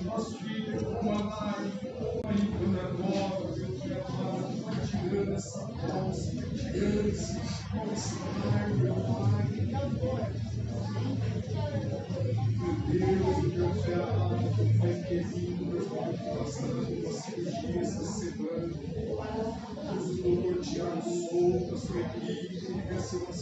nosso filho, uma mãe, uma nova, Deus me amado, tirando essa posse, tirando esse mal-estar, meu Pai. Meu Deus é amado, Pai querido, meu Pai, passando uma cirurgia essa semana. Deus, o doutor Tiago Souto, a sua equipe, ele vai ser uma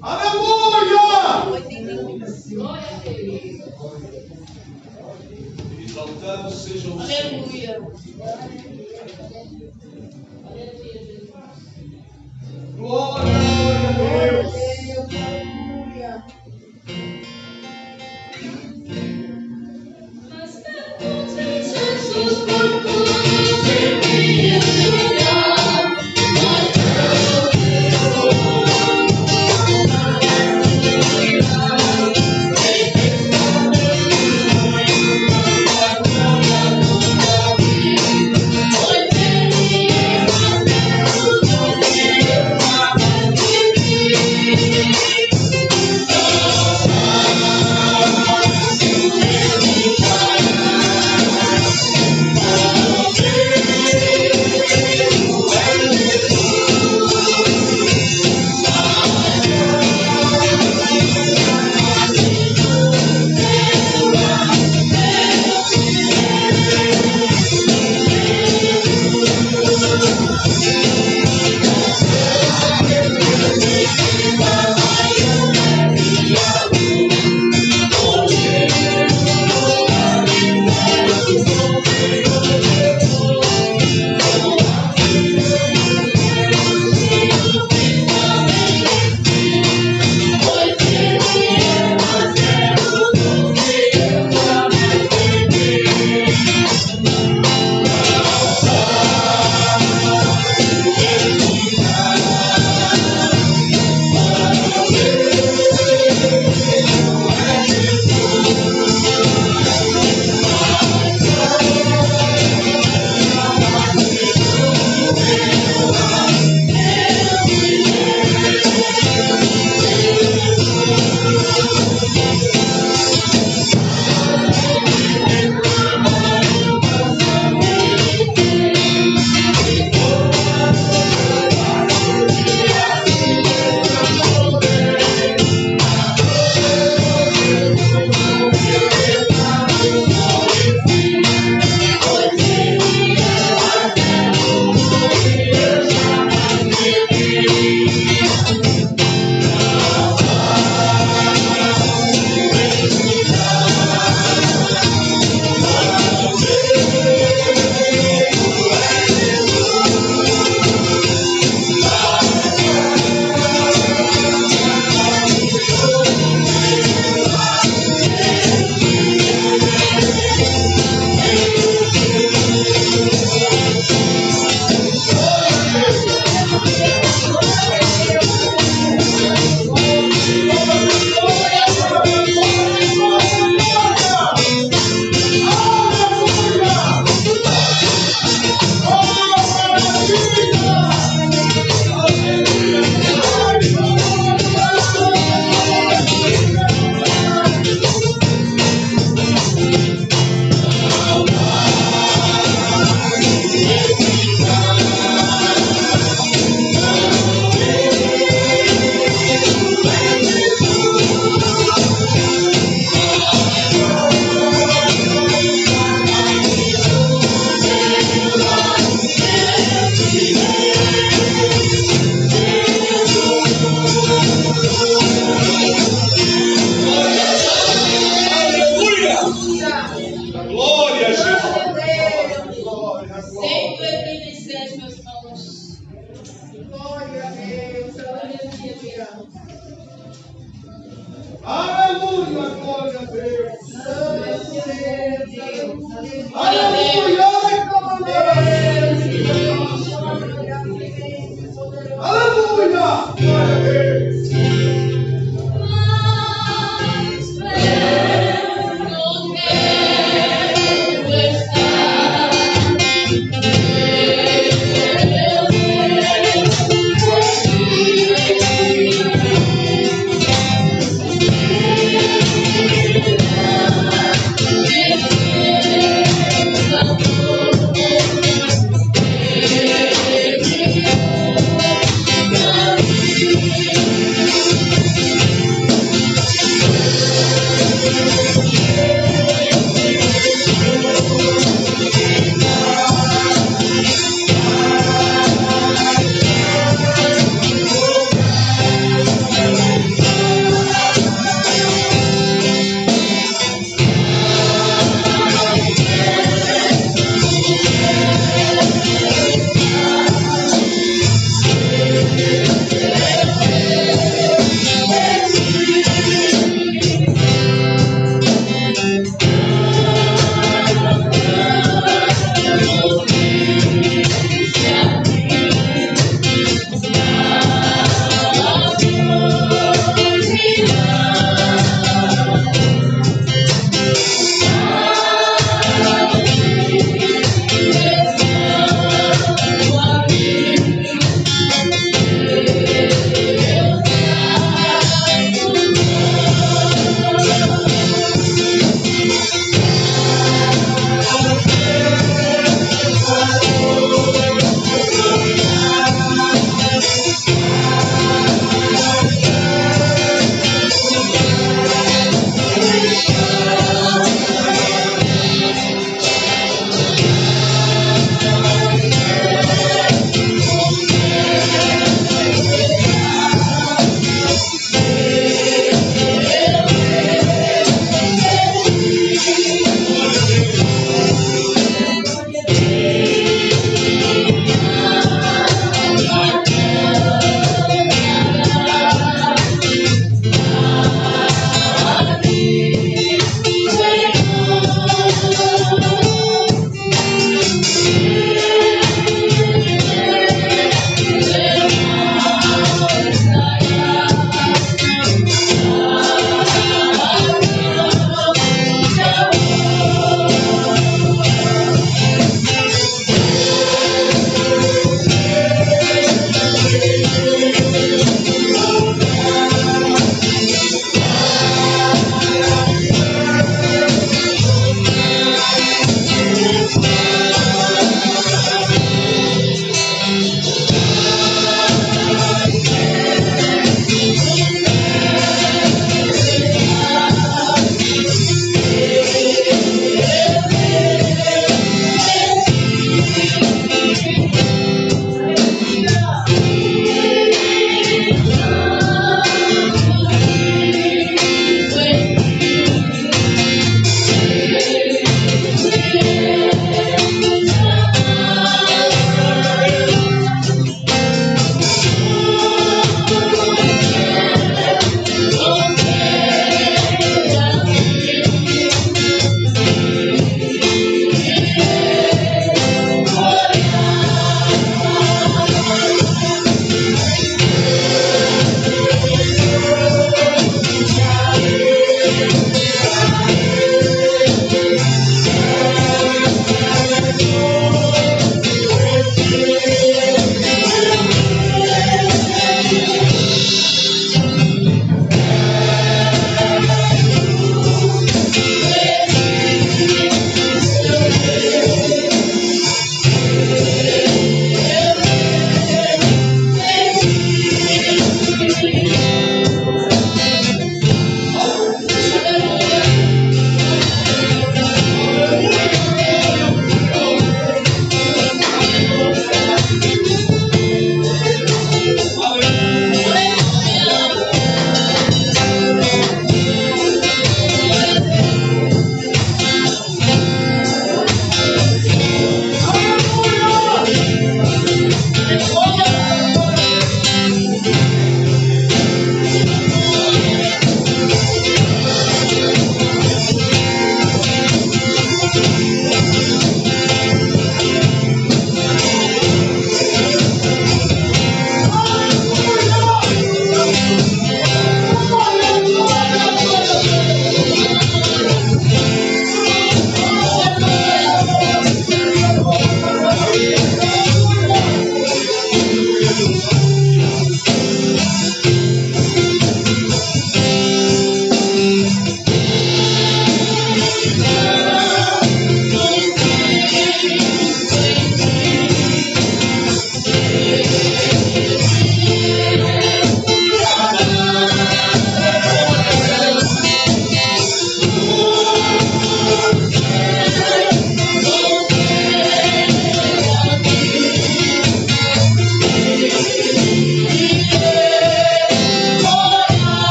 Aleluia! Exaltado seja o Aleluia! Glória a Deus! Aleluia! Aleluia!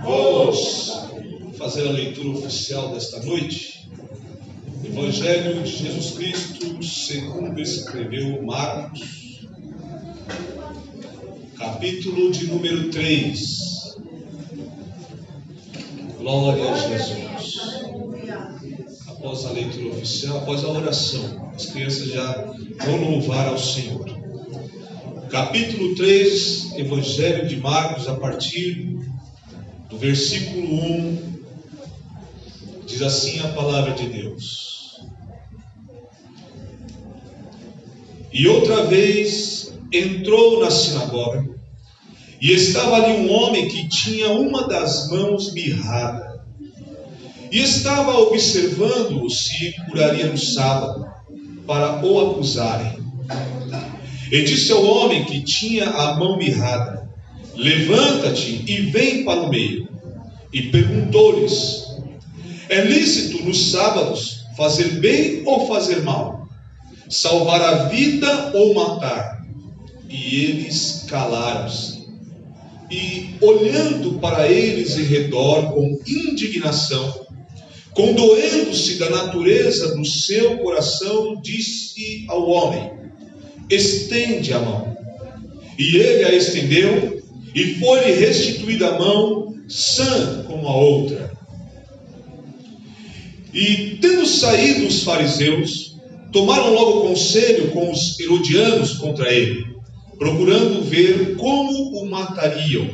Vamos fazer a leitura oficial desta noite. Evangelho de Jesus Cristo, segundo escreveu Marcos, capítulo de número 3. Glória a Jesus. Após a leitura oficial, após a oração, as crianças já vão louvar ao Senhor. Capítulo 3, Evangelho de Marcos, a partir do versículo 1, diz assim a palavra de Deus. E outra vez entrou na sinagoga, e estava ali um homem que tinha uma das mãos mirrada, e estava observando se curaria no sábado, para o acusarem. E disse ao homem que tinha a mão mirrada: levanta-te e vem para o meio. E perguntou-lhes: é lícito nos sábados fazer bem ou fazer mal? Salvar a vida ou matar? E eles calaram-se. E olhando para eles em redor com indignação, condoendo-se da natureza do seu coração, disse ao homem: estende a mão. E ele a estendeu, e foi-lhe restituída a mão, sã como a outra. E tendo saído os fariseus, tomaram logo conselho com os herodianos contra ele, procurando ver como o matariam.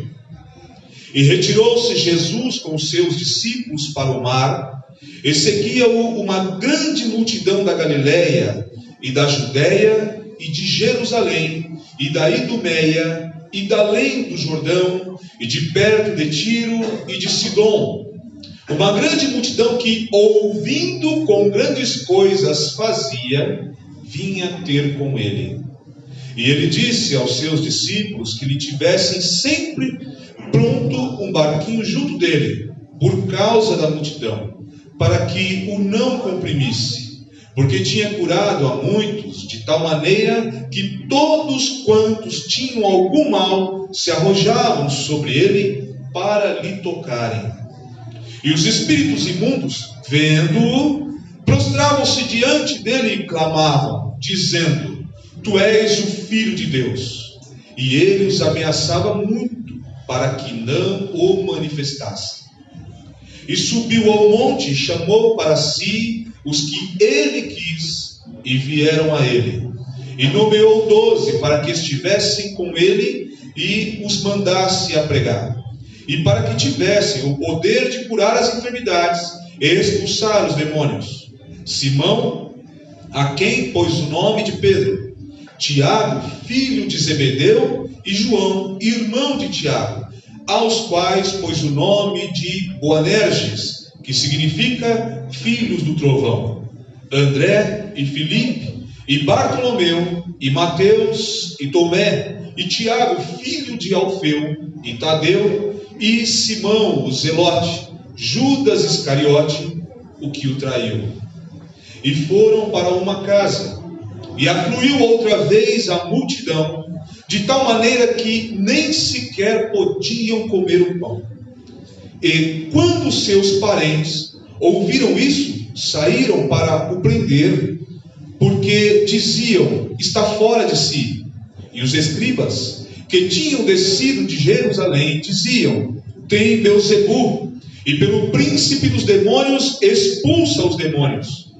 E retirou-se Jesus com os seus discípulos para o mar, e seguia-o uma grande multidão da Galiléia e da Judéia e de Jerusalém, e da Idumeia, e da além do Jordão, e de perto de Tiro e de Sidom. Uma grande multidão que, ouvindo com grandes coisas fazia, vinha ter com ele. E ele disse aos seus discípulos que lhe tivessem sempre pronto um barquinho junto dele, por causa da multidão, para que o não comprimisse, porque tinha curado a muitos, de tal maneira que todos quantos tinham algum mal se arrojavam sobre ele para lhe tocarem. E os espíritos imundos, vendo-o, prostravam-se diante dele e clamavam, dizendo: tu és o Filho de Deus. E ele os ameaçava muito, para que não o manifestassem. E subiu ao monte e chamou para si os que ele quis, e vieram a ele. E nomeou 12 para que estivessem com ele e os mandasse a pregar. E para que tivessem o poder de curar as enfermidades e expulsar os demônios. Simão, a quem pôs o nome de Pedro, Tiago, filho de Zebedeu, e João, irmão de Tiago, aos quais pôs o nome de Boanerges, que significa filhos do trovão, André e Filipe, e Bartolomeu, e Mateus, e Tomé, e Tiago, filho de Alfeu, e Tadeu, e Simão, o Zelote, Judas Iscariote, o que o traiu. E foram para uma casa, e afluiu outra vez a multidão, de tal maneira que nem sequer podiam comer o pão. E quando seus parentes ouviram isso, saíram para o prender, porque diziam: está fora de si. E os escribas, que tinham descido de Jerusalém, diziam: tem Beelzebu, e pelo príncipe dos demônios expulsa os demônios.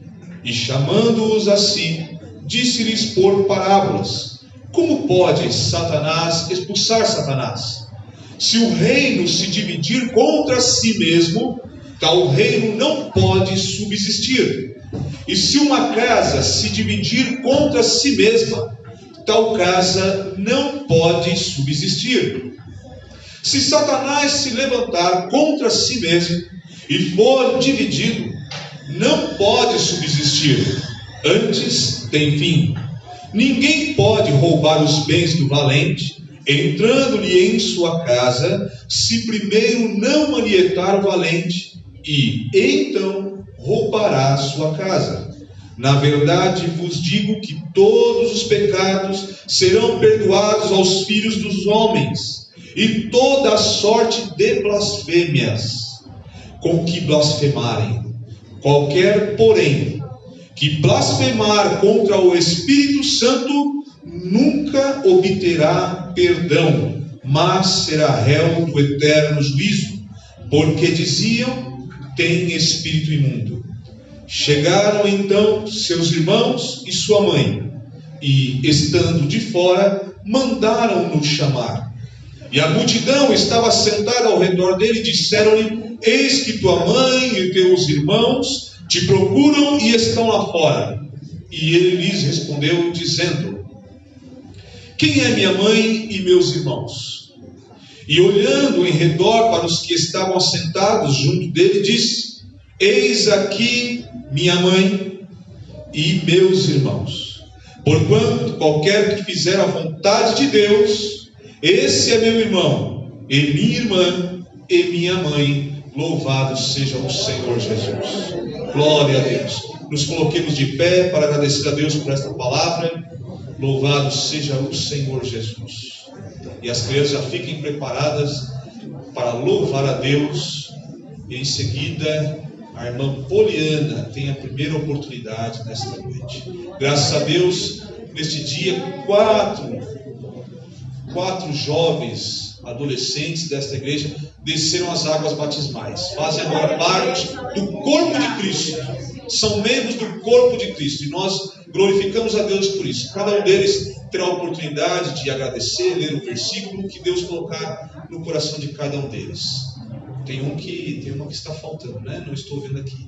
E chamando-os a si, disse-lhes por parábolas: como pode Satanás expulsar Satanás? Se o reino se dividir contra si mesmo, tal reino não pode subsistir. E se uma casa se dividir contra si mesma, tal casa não pode subsistir. Se Satanás se levantar contra si mesmo e for dividido, não pode subsistir, antes tem fim. Ninguém pode roubar os bens do valente, entrando-lhe em sua casa, se primeiro não manietar o valente, e então roubará a sua casa. Na verdade vos digo que todos os pecados serão perdoados aos filhos dos homens, e toda a sorte de blasfêmias com que blasfemarem. Qualquer, porém, que blasfemar contra o Espírito Santo nunca obterá perdão, mas será réu do eterno juízo, porque diziam: tem espírito imundo. Chegaram então seus irmãos e sua mãe, e, estando de fora, mandaram-no chamar. E a multidão estava sentada ao redor dele, e disseram-lhe: eis que tua mãe e teus irmãos te procuram e estão lá fora. E ele lhes respondeu, dizendo: quem é minha mãe e meus irmãos? E olhando em redor para os que estavam assentados junto dele, disse: eis aqui minha mãe e meus irmãos. Porquanto qualquer que fizer a vontade de Deus, esse é meu irmão, e minha irmã, e minha mãe. Louvado seja o Senhor Jesus. Glória a Deus. Nos coloquemos de pé para agradecer a Deus por esta palavra. Louvado seja o Senhor Jesus. E as crianças já fiquem preparadas para louvar a Deus. E em seguida, a irmã Poliana tem a primeira oportunidade nesta noite. Graças a Deus, neste dia, quatro jovens adolescentes desta igreja desceram as águas batismais. Fazem agora parte do corpo de Cristo. São membros do corpo de Cristo. E nós glorificamos a Deus por isso. Cada um deles terá a oportunidade de agradecer, ler o versículo que Deus colocar no coração de cada um deles. Tem uma que está faltando, né? Não estou vendo aqui.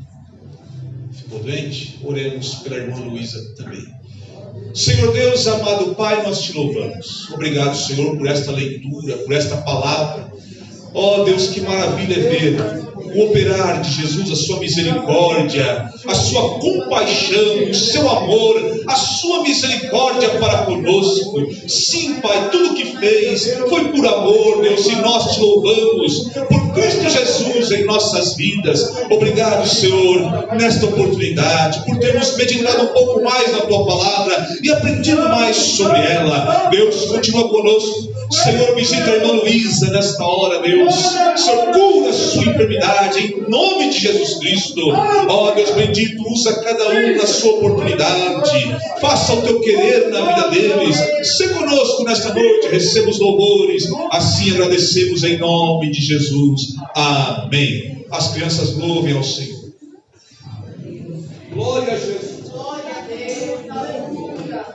Ficou doente? Oremos pela irmã Luísa também. Senhor Deus, amado Pai, nós te louvamos. Obrigado, Senhor, por esta leitura, por esta palavra. Ó Deus, que maravilha é ver o operar de Jesus, a sua misericórdia, a sua compaixão, o seu amor, a sua misericórdia para conosco. Sim, Pai, tudo que fez foi por amor, Deus, e nós te louvamos por Cristo Jesus em nossas vidas. Obrigado, Senhor, nesta oportunidade, por termos meditado um pouco mais na Tua palavra e aprendido mais sobre ela. Deus, continua conosco. Senhor, visita a irmã Luísa nesta hora, Deus. Senhor, cura a sua enfermidade em nome de Jesus Cristo. Ó Deus bendito, usa cada um na sua oportunidade. Faça o teu querer na vida deles. Se conosco nesta noite, receba os louvores. Assim agradecemos em nome de Jesus. Amém. As crianças louvem ao Senhor. Glória a Jesus. Glória a Deus. Aleluia.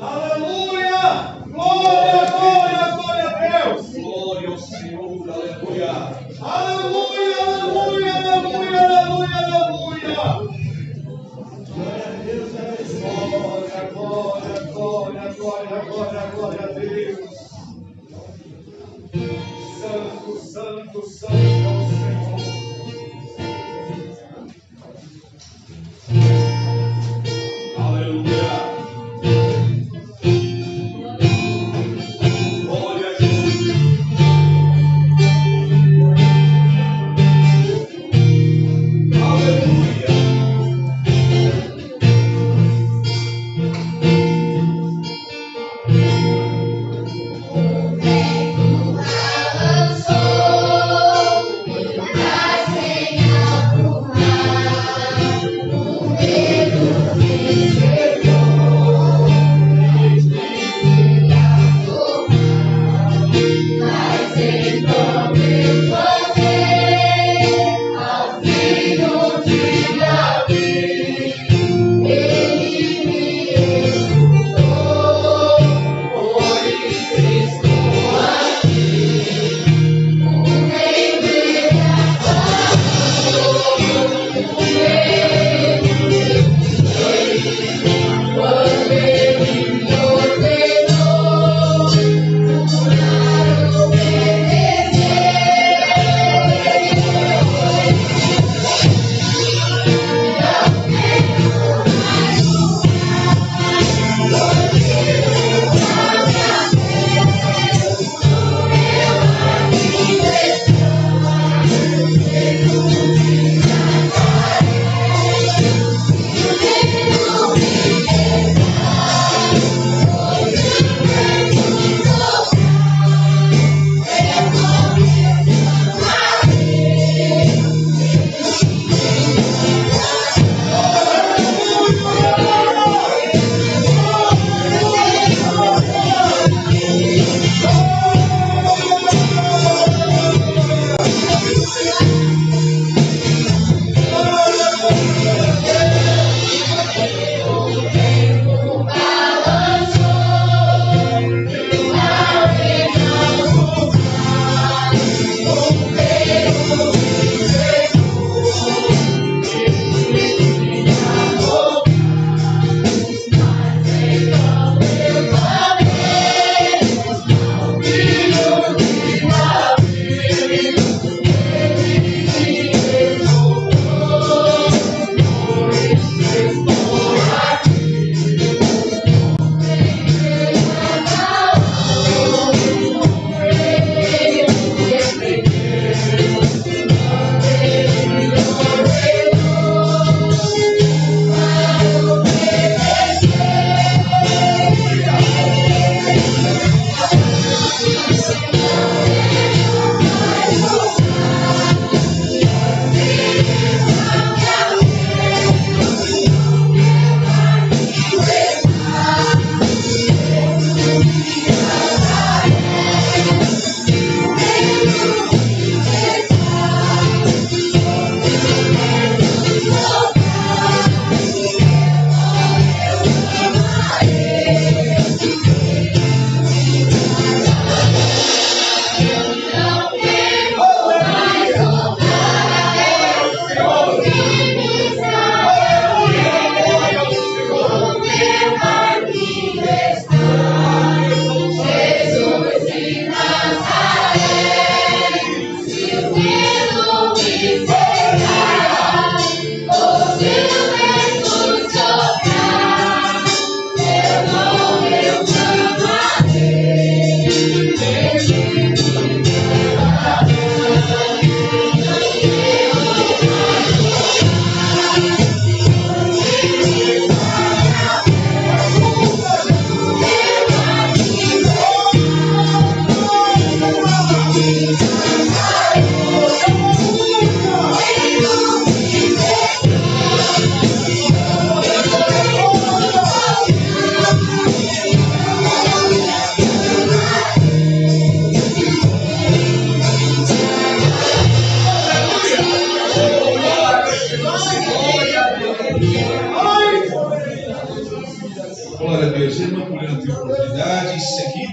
Aleluia. Glória, glória, glória a Deus. Glória ao Senhor. Aleluia. Aleluia, aleluia, aleluia, aleluia, aleluia. Glória, glória, glória, glória, glória, glória a Deus. Santo, santo, santo é o Senhor. Aleluia.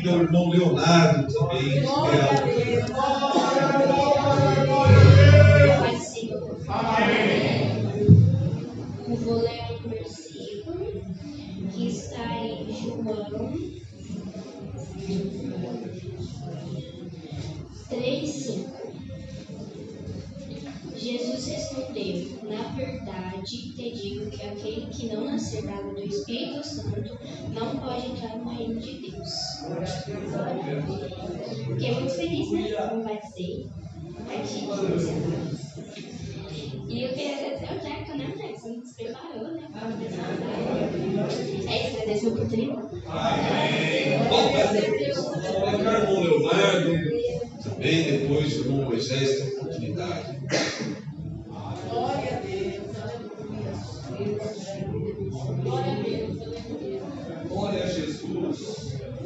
convida o irmão Leonardo também. Eu vou ler um versículo que está em João 3:5. Jesus respondeu: na verdade te digo que aquele que não nascer da água do Espírito Santo não pode entrar no reino de Deus. Fiquei muito feliz, né? Como vai ser aqui. E eu queria agradecer ao Jeco, né, Jeco? Você nos preparou, né? É isso, agradeço a oportunidade. Vamos colocar o irmão Leonardo também, depois o irmão Moisés tem oportunidade. Glória a Deus, Glória a Jesus.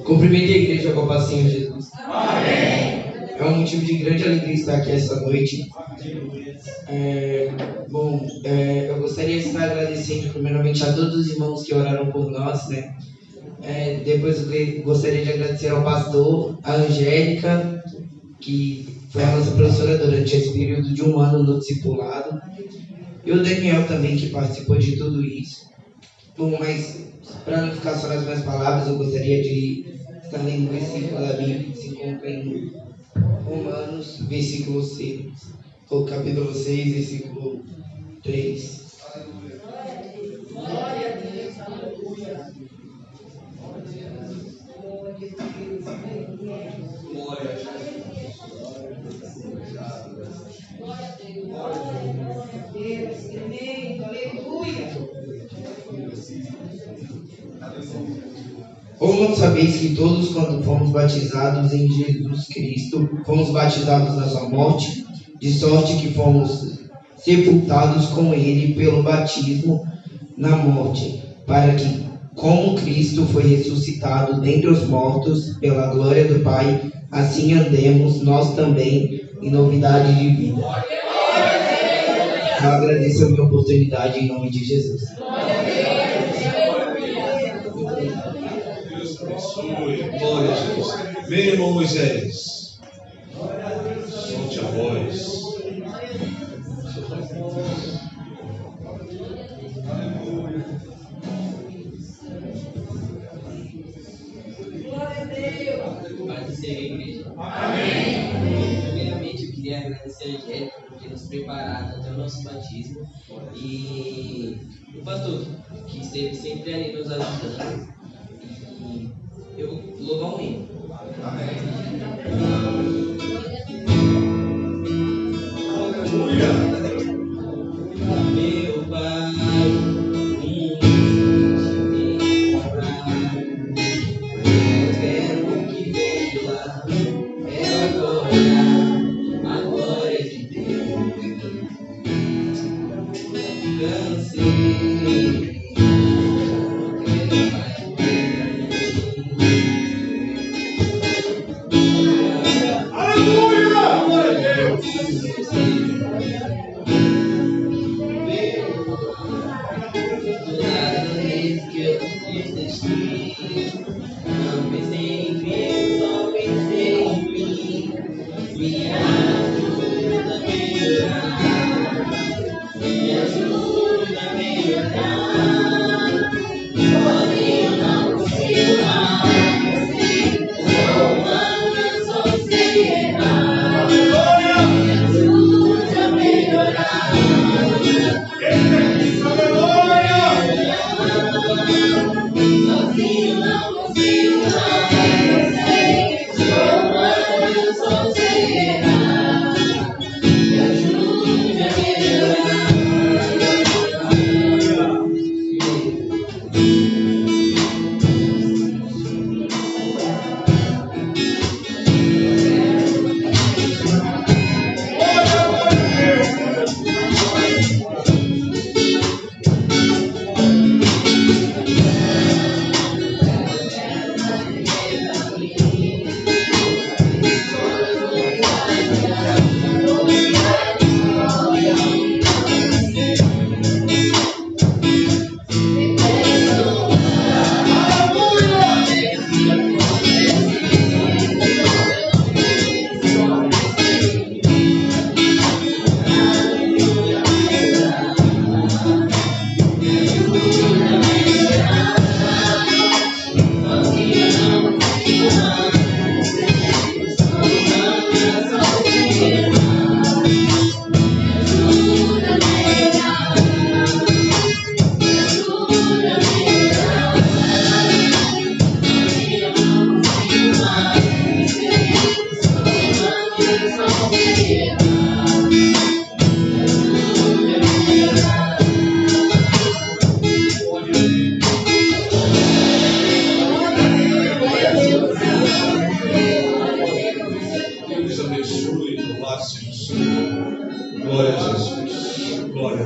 Cumprimente a igreja com a paz, Senhor Jesus. Amém. É um motivo de grande alegria estar aqui essa noite. Eu gostaria de estar agradecendo primeiramente a todos os irmãos que oraram por nós, né? Depois eu gostaria de agradecer ao pastor, a Angélica, que foi a nossa professora durante esse período de 1 ano no discipulado, e o Daniel também, que participou de tudo isso. Bom, mas para não ficar só nas minhas palavras, eu gostaria de estar lendo um versículo da Bíblia que se encontra em Romanos, capítulo 6, versículo 3. glória a Deus, aleluia. Glória a Jesus. Glória a Deus, glória a Deus, tremendo, aleluia. Ou não sabeis que todos, quando fomos batizados em Jesus Cristo, fomos batizados na sua morte, de sorte que fomos sepultados com ele pelo batismo na morte, para que, como Cristo foi ressuscitado dentre os mortos pela glória do Pai, assim andemos nós também em novidade de vida. Eu agradeço a minha oportunidade em nome de Jesus. Deus abençoe. Glória a Jesus. Vem, irmão Moisés. Solte a voz. Glória a Deus. Paz seja a igreja. Amém. Primeiramente, eu queria agradecer a Angélica por ter nos preparado até o nosso batismo e o pastor, que esteve sempre ali nos ajudando. E eu vou louvar um hino. Aleluia. Meu Pai, eu quero que venha a glória de Deus. Cansei, não pensei em ver, só pensei em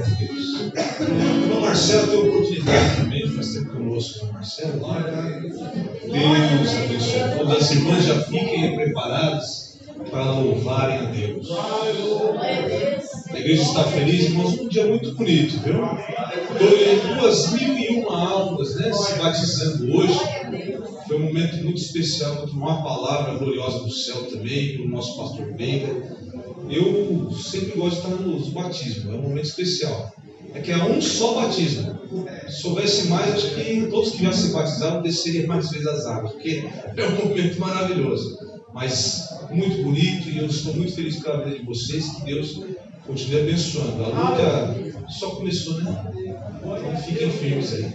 de Deus. O irmão Marcelo tem a oportunidade também de fazer conosco, irmão Marcelo. Deus abençoe todas. As irmãs já fiquem preparadas para louvarem a Deus. A igreja está feliz, irmãos, um dia muito bonito, viu? 2.001 almas, né, se batizando hoje. Foi um momento muito especial para tomar uma palavra gloriosa do céu também, para o nosso pastor Benga. Eu sempre gosto de estar nos batismos, é um momento especial. É que é um só batismo. Se houvesse mais, acho que todos que já se batizaram desceriam mais vezes as águas, porque é um momento maravilhoso. Mas muito bonito, e eu estou muito feliz pela vida de vocês, que Deus continue abençoando. A luta só começou, né? Então fiquem firmes aí.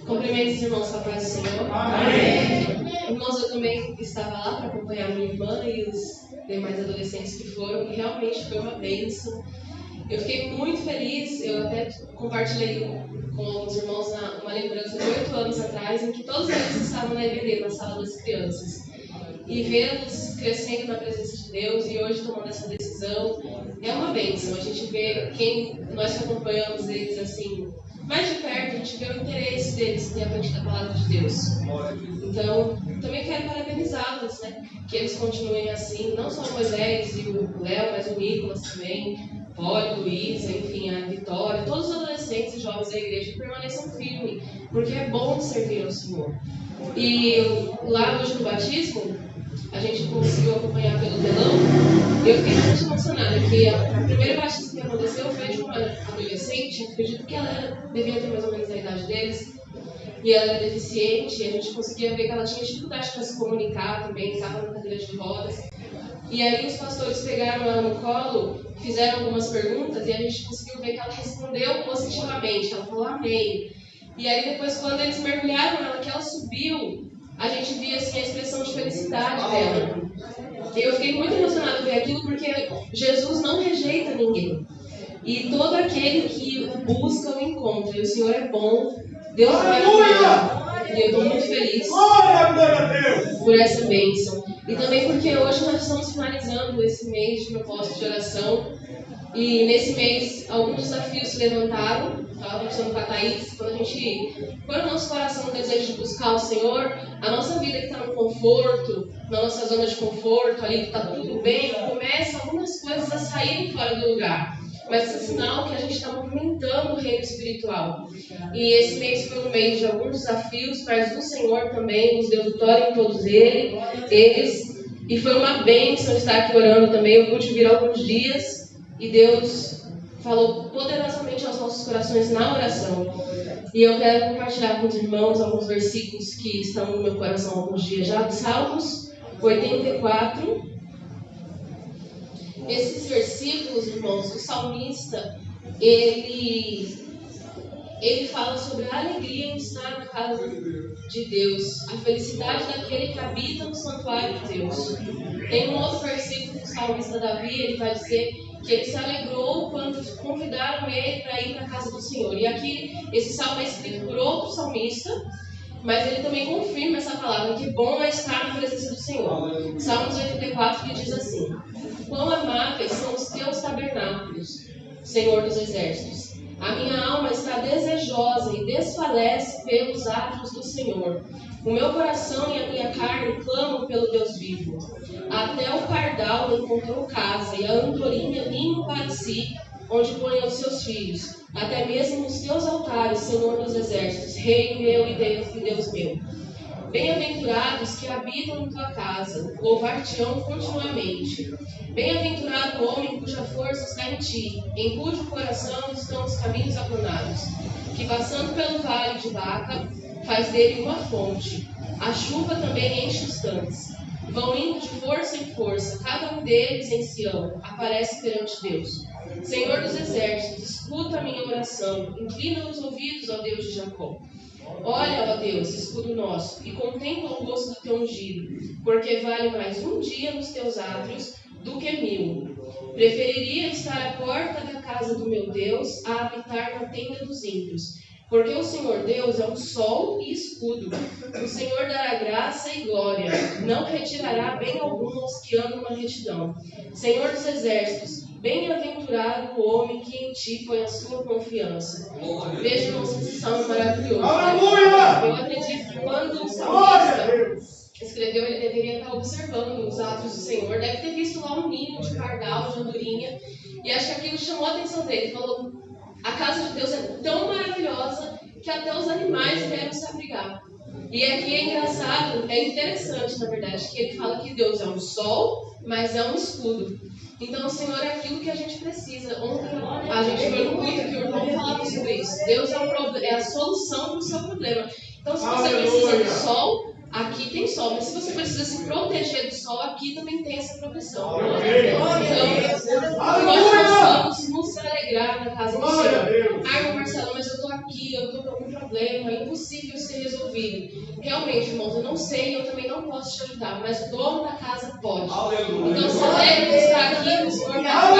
Cumprimentos os irmãos com a paz do Senhor. Amém. Irmãos, eu também estava lá para acompanhar minha irmã e os demais adolescentes que foram, e realmente foi uma bênção. Eu fiquei muito feliz, eu até compartilhei com alguns irmãos uma lembrança de 8 anos atrás, em que todos eles estavam na EBD, na sala das crianças. E vê-los crescendo na presença de Deus e hoje tomando essa decisão é uma bênção. A gente vê nós que acompanhamos eles assim, mais de perto, a gente vê o interesse deles em aprender a palavra de Deus. Então, também quero parabenizá-los, né? Que eles continuem assim, não só o Moisés e o Léo, mas o Nicolas também, Poli, Luísa, enfim, a Vitória, todos os adolescentes e jovens da igreja permaneçam firmes, porque é bom servir ao Senhor. E lá hoje no batismo, a gente conseguiu acompanhar pelo telão, e eu fiquei bastante emocionada, porque a primeira batismo que aconteceu foi de uma adolescente, acredito que ela devia ter mais ou menos a idade deles, e ela era deficiente, e a gente conseguia ver que ela tinha dificuldade para se comunicar também, estava na cadeira de rodas. E aí os pastores pegaram ela no colo, fizeram algumas perguntas, e a gente conseguiu ver que ela respondeu positivamente, ela falou amém. E aí depois, quando eles mergulharam nela, que ela subiu, a gente via assim, a expressão de felicidade dela. E eu fiquei muito emocionada em ver aquilo, porque Jesus não rejeita ninguém. E todo aquele que o busca o encontra. E o Senhor é bom, Deus é bom. E eu estou muito feliz por essa bênção. E também porque hoje nós estamos finalizando esse mês de propósito de oração. E nesse mês, alguns desafios se levantaram. Estava conversando com a Thaís, quando a gente põe no nosso coração o desejo de buscar o Senhor, a nossa vida que está no conforto, na nossa zona de conforto, ali que está tudo bem, começa algumas coisas a saírem fora do lugar. Mas esse é sinal que a gente está movimentando o reino espiritual. E esse mês foi um mês de alguns desafios, mas o Senhor também nos deu vitória em todos eles. E foi uma bênção estar aqui orando também. Eu pude vir alguns dias e Deus falou poderosamente aos nossos corações na oração. E eu quero compartilhar com os irmãos alguns versículos que estão no meu coração há alguns dias já, de Salmos 84. Esses versículos, irmãos, o salmista, ele fala sobre a alegria em estar na casa de Deus, a felicidade daquele que habita no santuário de Deus. Tem um outro versículo do salmista Davi, ele vai dizer que ele se alegrou quando convidaram ele para ir para a casa do Senhor. E aqui, esse salmo é escrito por outro salmista, mas ele também confirma essa palavra, que bom é estar na presença do Senhor. Salmos 84, que diz assim: quão amáveis são os teus tabernáculos, Senhor dos exércitos. A minha alma está desejosa e desfalece pelos atos do Senhor. O meu coração e a minha carne clamam pelo Deus vivo. Até o pardal encontrou casa e a andorinha ninho para si, onde põe os seus filhos. Até mesmo os teus altares, Senhor dos exércitos, Rei meu e Deus meu. Bem-aventurados que habitam em tua casa, louvar-te-ão continuamente. Bem-aventurado o homem cuja força está em ti, em cujo coração estão os caminhos aplanados, que passando pelo vale de Baca, faz dele uma fonte. A chuva também enche os tanques. Vão indo de força em força, cada um deles em Sião, aparece perante Deus. Senhor dos exércitos, escuta a minha oração, inclina os ouvidos ao Deus de Jacó. Olha, ó Deus, escudo nosso, e contempla o rosto do teu ungido, porque vale mais um dia nos teus átrios do que 1000. Preferiria estar à porta da casa do meu Deus a habitar na tenda dos ímpios. Porque o Senhor Deus é um sol e escudo. O Senhor dará graça e glória. Não retirará bem algum aos que andam na retidão. Senhor dos exércitos, bem-aventurado o homem que em ti põe a sua confiança. Veja, irmãos, esse salmo maravilhoso. Aleluia! Eu acredito que quando o salmista escreveu, ele deveria estar observando os atos do Senhor. Deve ter visto lá um ninho de pardal, de andorinha. E acho que aquilo chamou a atenção dele. Ele falou: a casa de Deus é tão maravilhosa que até os animais vieram se abrigar. E aqui é engraçado, é interessante, na verdade, que ele fala que Deus é um sol, mas é um escudo. Então, o Senhor é aquilo que a gente precisa. Ontem a gente foi no culto que o irmão falava sobre isso. Deus é a solução para o seu problema. Então, se você precisa do sol, aqui tem sol. Mas se você precisa se proteger do sol, aqui também tem essa proteção. Então, nós possamos nos alegrar na casa do Senhor. Ah, irmão Marcelo, mas eu estou aqui, eu estou com algum problema, é impossível ser resolvido. Realmente, irmãos, eu não sei, eu também não posso te ajudar, mas o dono da casa pode. Então, se alegre de estar aqui, o Senhor vai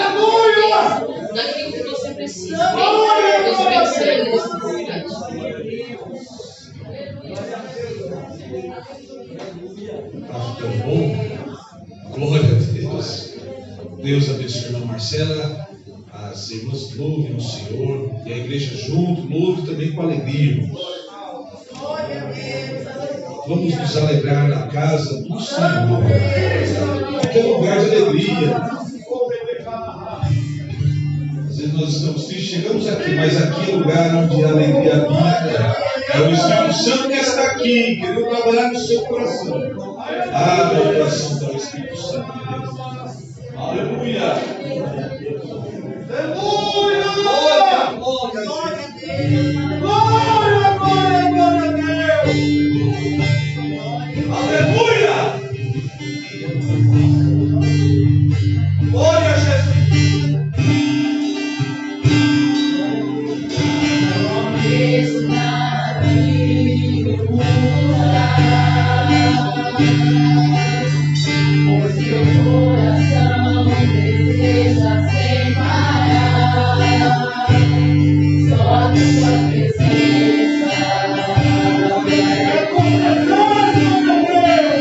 naquilo que você precisa. Deus abençoe nessa oportunidade. Pastor bom, glória a Deus. Deus abençoe a irmã Marcela, as irmãs louvem o Senhor e a igreja junto, louve também com alegria, irmãos. Vamos nos alegrar na casa do Senhor, que é lugar de alegria. Às vezes nós estamos tristes, chegamos aqui, mas aqui é lugar onde a alegria habita. É o Espírito Santo que está aqui, querendo trabalhar no seu coração. Abra o coração para o Espírito Santo de Deus. Aleluia! Aleluia! Glória a Deus! Glória, glória, glória a Deus! Aleluia! Glória a Jesus! Pois meu coração deseja sem parar, só a tua presença. É com presença, meu Deus!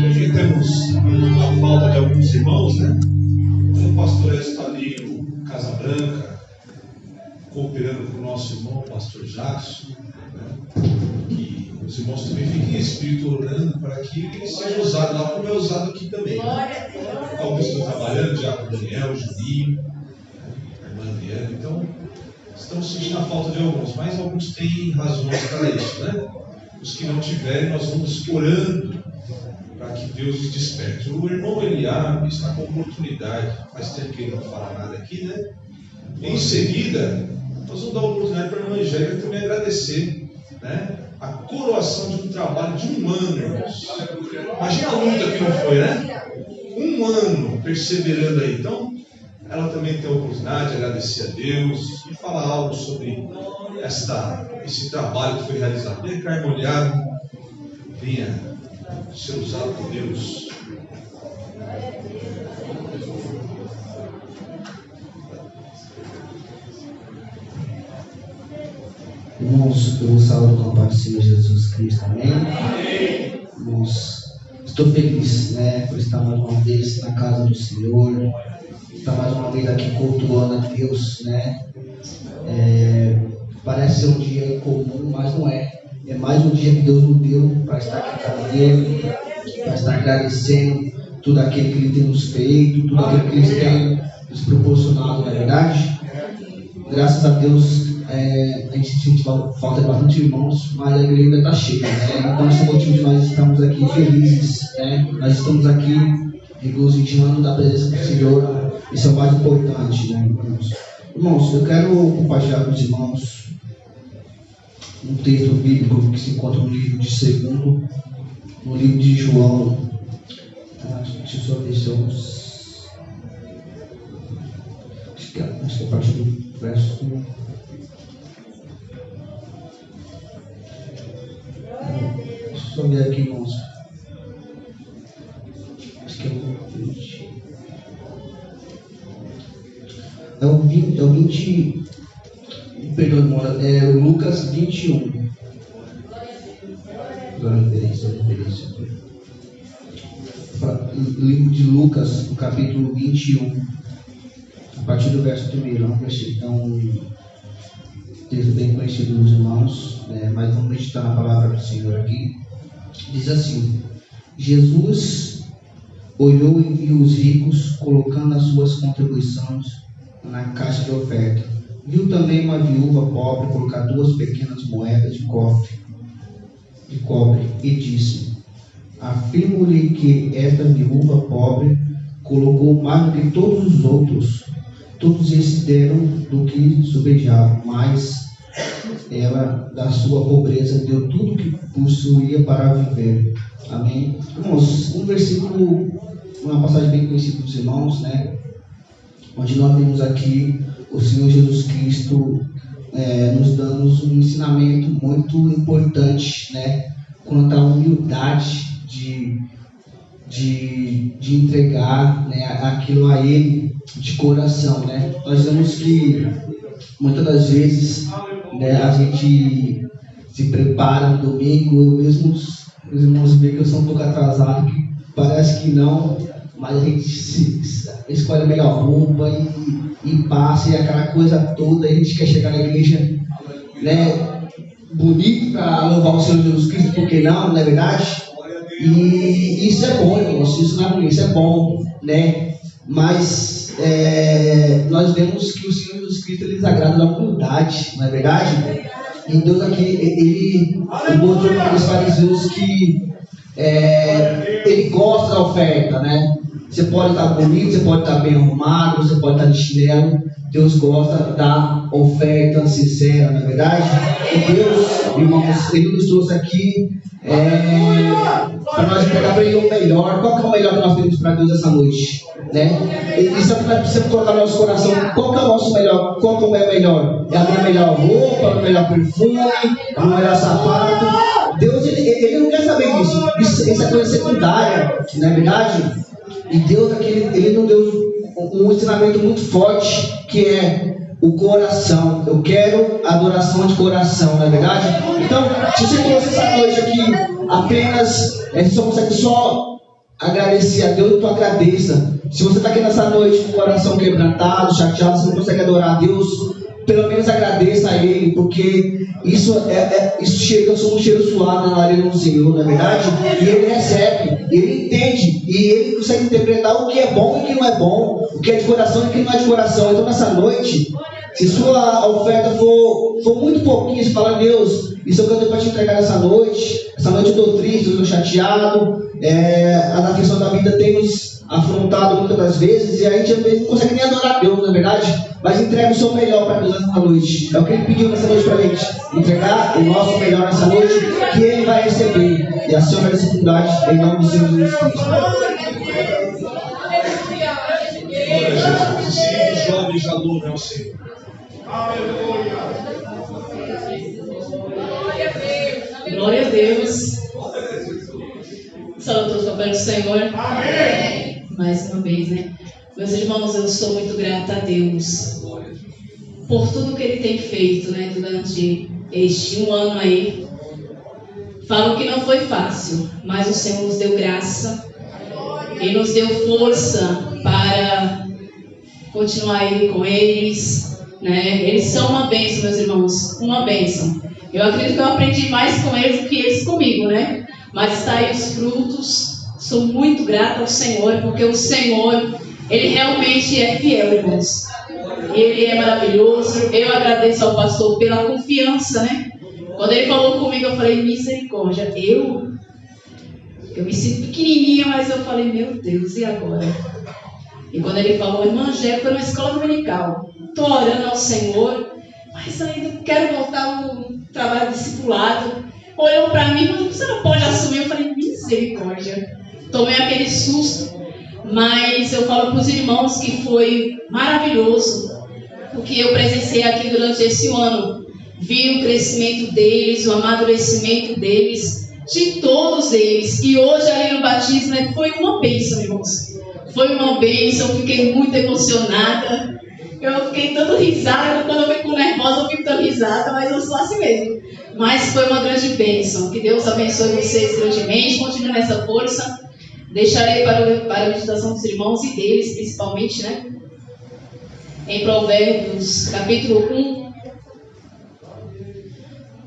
Aqui temos a falta de alguns irmãos, né? O pastor está ali no Casa Branca, cooperando com o nosso irmão, o pastor Jackson, né? E os irmãos também fiquem em espírito orando para que ele seja usado lá, como é usado aqui também. Né? Alguns estão trabalhando, já com o Daniel, o Juninho, a irmã Adriana. Então, estamos sentindo a falta de alguns, mas alguns têm razões para isso, né? Os que não tiverem, nós vamos orando para que Deus os desperte. O irmão Eliabe está com oportunidade, faz tempo que ele não fala nada aqui, né? Em seguida, nós vamos dar oportunidade para a irmã Angélica também agradecer, né? A coroação de um trabalho de 1 ano, irmãos. Imagina a luta que não foi, né? 1 ano perseverando aí. Então, ela também tem a oportunidade de agradecer a Deus e falar algo sobre esse trabalho que foi realizado. Venha, Carmo Oliabe, venha ser usado por Deus. Irmãos, eu saúdo com a paz do Senhor Jesus Cristo, amém? Irmãos, estou feliz, né, por estar mais uma vez na casa do Senhor, estar mais uma vez aqui cultuando a Deus, né? Parece ser um dia comum, mas não é. É mais um dia que Deus nos deu para estar aqui com Ele, para estar agradecendo tudo aquilo que Ele tem nos feito, tudo aquilo que Ele tem nos proporcionado, na verdade. Graças a Deus, a gente sente falta de bastante irmãos, mas a igreja ainda está cheia, né? Então, esse é o motivo de nós estamos aqui felizes, né? Nós estamos aqui regozijando da presença do Senhor. Isso é o mais importante, né, irmãos? Irmãos, eu quero compartilhar com os irmãos um texto bíblico que se encontra no livro de 2º, no livro de João. Deixa eu só ver se eu... Acho que é a partir do verso 1. Deixa eu só ver aqui, irmãos. Acho que é o 20. É o 20. Perdão, Lucas 21. Livro de Lucas, no capítulo 21, a partir do verso 1. É um texto bem conhecido dos irmãos, mas vamos meditar na palavra do Senhor aqui. Diz assim: Jesus olhou e viu os ricos colocando as suas contribuições na caixa de oferta. Viu também uma viúva pobre colocar 2 pequenas moedas de cobre e disse: afirmo-lhe que esta viúva pobre colocou mais do que todos os outros. Todos esses deram do que sobejavam, mas ela, da sua pobreza, deu tudo que possuía para viver. Amém? Irmãos, um versículo, uma passagem bem conhecida dos irmãos, né? Onde nós vemos aqui o Senhor Jesus Cristo nos dando um ensinamento muito importante, né? Quanto à humildade de entregar, né, aquilo a Ele de coração, né? Nós vemos que muitas das vezes, né, a gente se prepara no domingo. Eu mesmo, os irmãos veem que eu sou um pouco atrasado, que parece que não, mas a gente escolhe a melhor roupa e passa, e aquela coisa toda. A gente quer chegar na igreja, né, bonito para louvar o Senhor Jesus Cristo, porque não é verdade? E isso é bom, irmãos, isso não é ruim, isso é bom, né? Mas nós vemos que o Senhor Jesus Cristo ele desagrada da humildade, não é verdade? E Deus aqui, ele mostrou para os fariseus que ele gosta da oferta, né? Você pode estar bonito, você pode estar bem arrumado, você pode estar de chinelo. Deus gosta da oferta sincera, não é verdade? E Deus, irmãos, Ele nos trouxe aqui para nós entregar para Ele o melhor. Qual que é o melhor que nós temos para Deus essa noite? né? Isso é o que nós precisamos colocar no nosso coração. Qual que é o nosso melhor? Qual que é o meu melhor? É a minha melhor roupa, o meu melhor perfume, o meu melhor sapato? Deus, ele não quer saber disso. Isso é coisa secundária, não é verdade? E Deus, ele nos deu um ensinamento muito forte, que é o coração. Eu quero adoração de coração, não é verdade? Então, se você trouxe essa noite aqui apenas, a gente só consegue agradecer a Deus, então agradeça. Se você está aqui nessa noite com o coração quebrantado, chateado, você não consegue adorar a Deus, pelo menos agradeça a Ele, porque isso chega, sou um cheiro suave na lareira do Senhor, não é verdade? E Ele recebe, Ele entende, e Ele consegue interpretar o que é bom e o que não é bom, o que é de coração e o que não é de coração. Então nessa noite, se sua oferta for muito pouquinho, você fala: Deus, isso eu tenho para te entregar essa noite eu estou triste, eu estou chateado, a aflição da vida tem nos afrontado muitas das vezes, e a gente às vezes não consegue nem adorar a Deus, não é verdade? Mas entrega o seu melhor para Deus nessa noite. É o que Ele pediu nessa noite para a gente. Entregar o nosso melhor nessa noite, que Ele vai receber. E assim eu agradeço a oportunidade, em nome do Senhor Jesus Cristo. Sim, os jovens já louvam ao Senhor. Glória a Deus. Salve todos para o Senhor. Amém. Mais uma vez, né? Meus irmãos, eu sou muito grata a Deus por tudo que Ele tem feito, né? Durante este um ano aí. Falo que não foi fácil, mas o Senhor nos deu graça e nos deu força para continuar aí com eles, né? Eles são uma bênção, meus irmãos, uma bênção. Eu acredito que eu aprendi mais com eles do que eles comigo, né? Mas está aí os frutos. Sou muito grata ao Senhor, porque o Senhor, Ele realmente é fiel, irmãos. Ele é maravilhoso. Eu agradeço ao pastor pela confiança, né? Quando ele falou comigo, eu falei: misericórdia. Eu me sinto pequenininha, mas eu falei: meu Deus, e agora? E quando ele falou: irmã Angélica, foi numa escola dominical, estou orando ao Senhor, mas ainda quero voltar ao trabalho discipulado. Olhou para mim: mas você não pode assumir. Eu falei: misericórdia. Tomei aquele susto, mas eu falo para os irmãos que foi maravilhoso o que eu presenciei aqui durante esse ano. Vi o crescimento deles, o amadurecimento deles, de todos eles. E hoje ali no batismo, né, foi uma bênção, irmãos. Foi uma bênção, fiquei muito emocionada. Eu fiquei dando risada, quando eu fico nervosa eu fico dando risada, mas eu sou assim mesmo. Mas foi uma grande bênção. Que Deus abençoe vocês grandemente, continue nessa força. Deixarei para a meditação dos irmãos e deles, principalmente, né? Em Provérbios, capítulo 1,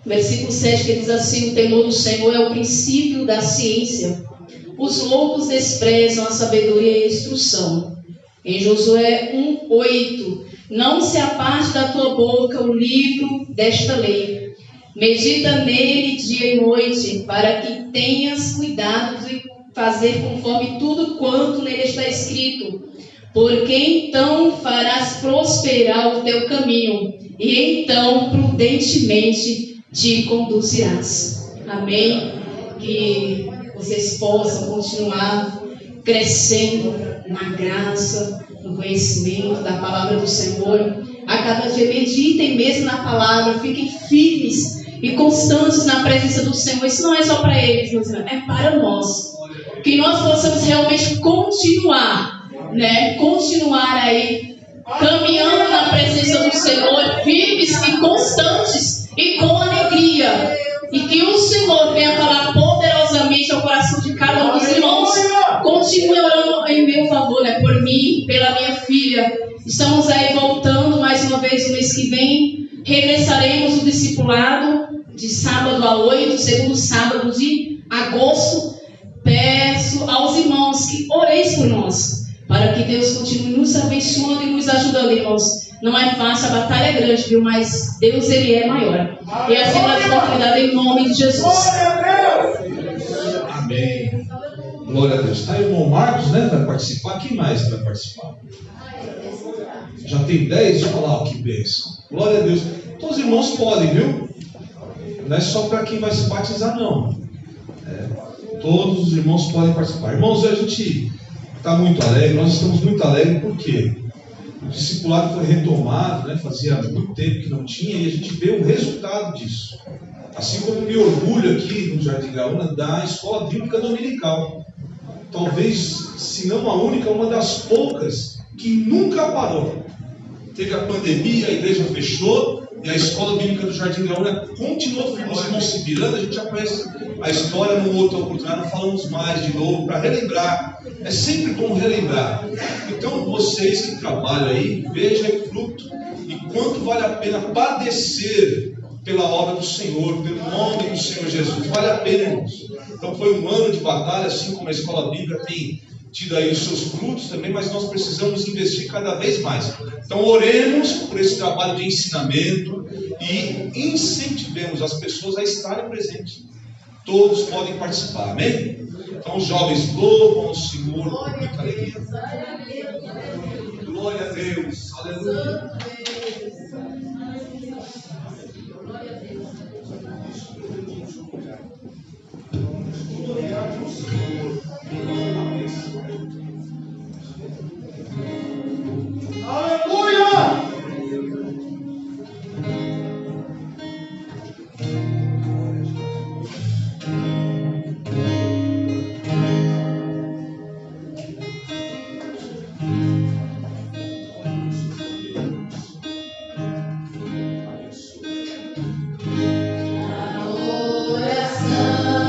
versículo 7, que diz assim: o temor do Senhor é o princípio da ciência. Os loucos desprezam a sabedoria e a instrução. Em Josué 1:8, não se aparte da tua boca o livro desta lei. Medita nele dia e noite, para que tenhas cuidado de fazer conforme tudo quanto nele está escrito. Porque então farás prosperar o teu caminho, e então prudentemente te conduzirás. Amém? Que vocês possam continuar crescendo na graça, no conhecimento da palavra do Senhor. A cada dia meditem mesmo na palavra, fiquem firmes e constantes na presença do Senhor. Isso não é só para eles, meus irmãos, é para nós. Que nós possamos realmente continuar, né? Continuar aí, caminhando na presença do Senhor, firmes e constantes e com alegria. E que o Senhor venha falar poderosamente ao coração de cada um dos irmãos. Continue orando em meu favor, né? Por mim, pela minha filha. Estamos aí voltando mais uma vez no mês que vem. Regressaremos o discipulado de sábado a 8, segundo sábado de agosto. Peço aos irmãos que oreis por nós, para que Deus continue nos abençoando e nos ajudando, irmãos. Não é fácil, a batalha é grande, viu? Mas Deus, Ele é maior. E assim nós vamos cuidar em nome de Jesus. Amém. Glória a Deus. Está aí o irmão Marcos, né? Vai participar. Quem mais vai participar? Já tem 10? Olha lá, que bênção. Glória a Deus. Então os irmãos podem, viu? Não é só para quem vai se batizar, não. Todos os irmãos podem participar. Irmãos, a gente está muito alegre, nós estamos muito alegres porque o discipulado foi retomado, né? Fazia muito tempo que não tinha, e a gente vê o resultado disso. Assim como me orgulho aqui no Jardim Graúna da Escola Bíblica Dominical. Talvez, se não a única, uma das poucas que nunca parou. Teve a pandemia, a igreja fechou, e a Escola Bíblica do Jardim Graúna continuou se virando. A gente já conhece a história numa outra oportunidade, não falamos mais de novo, para relembrar. É sempre bom relembrar. Então, vocês que trabalham aí, vejam o fruto e quanto vale a pena padecer pela obra do Senhor, pelo nome do Senhor Jesus. Vale a pena, irmãos. Então, foi um ano de batalha, assim como a Escola Bíblica tem tido aí os seus frutos também, mas nós precisamos investir cada vez mais. Então, oremos por esse trabalho de ensinamento e incentivemos as pessoas a estarem presentes. Todos podem participar, amém? Então, os jovens louvam ao Senhor com muita alegria. Glória a Deus, aleluia. Oração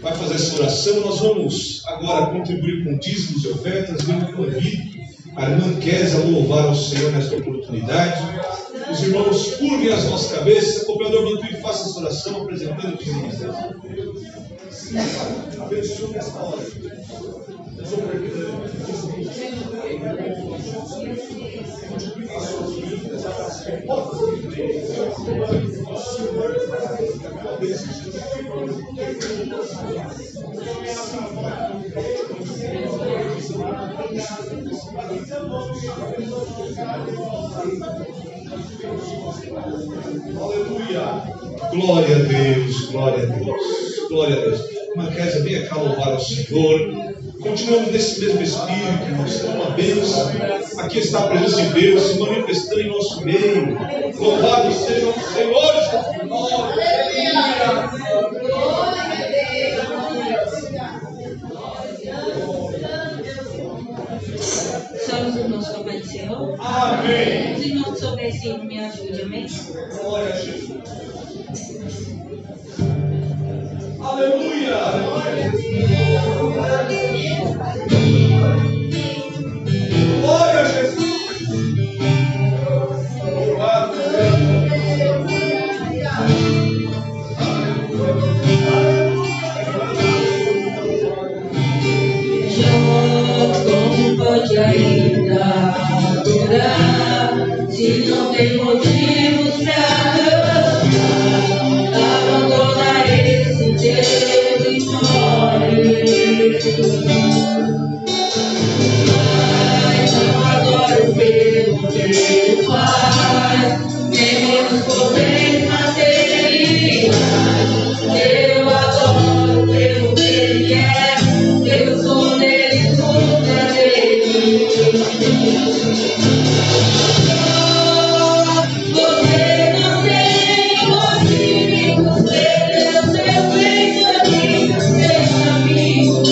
vai fazer essa oração. Nós vamos agora contribuir com dízimos e ofertas. Eu convido a irmã Kézia a louvar ao Senhor nesta oportunidade. Os irmãos curvem as nossas cabeças. O cooperador Mantuí faça essa oração apresentando o dízimos. Abençoe esta hora. Aleluia! Glória a Deus, glória a Deus, glória a Deus. Irmã Kézia, venha cá louvar ao Senhor. Continuamos nesse mesmo espírito, irmãos, tendo uma bênção. Aqui está a presença de Deus se manifestando em nosso meio. Louvado seja o Senhor Jesus. Só os irmãos com a paz do Senhor. Amém. Os irmãos que souberem sempre me ajudem, amém? Glória a Jesus. Aleluia. Glória a Jesus. Louvado Como pode ainda adorar se não tem motivos pra cantar? Abandonar esse território. Mas não adoro pelo que faz, nem meus poderes materiais. Eu adoro pelo que ele é. Eu sou dele, tudo é dele. Você não tem motivos, Deus, eu sei caminho, meus amigos.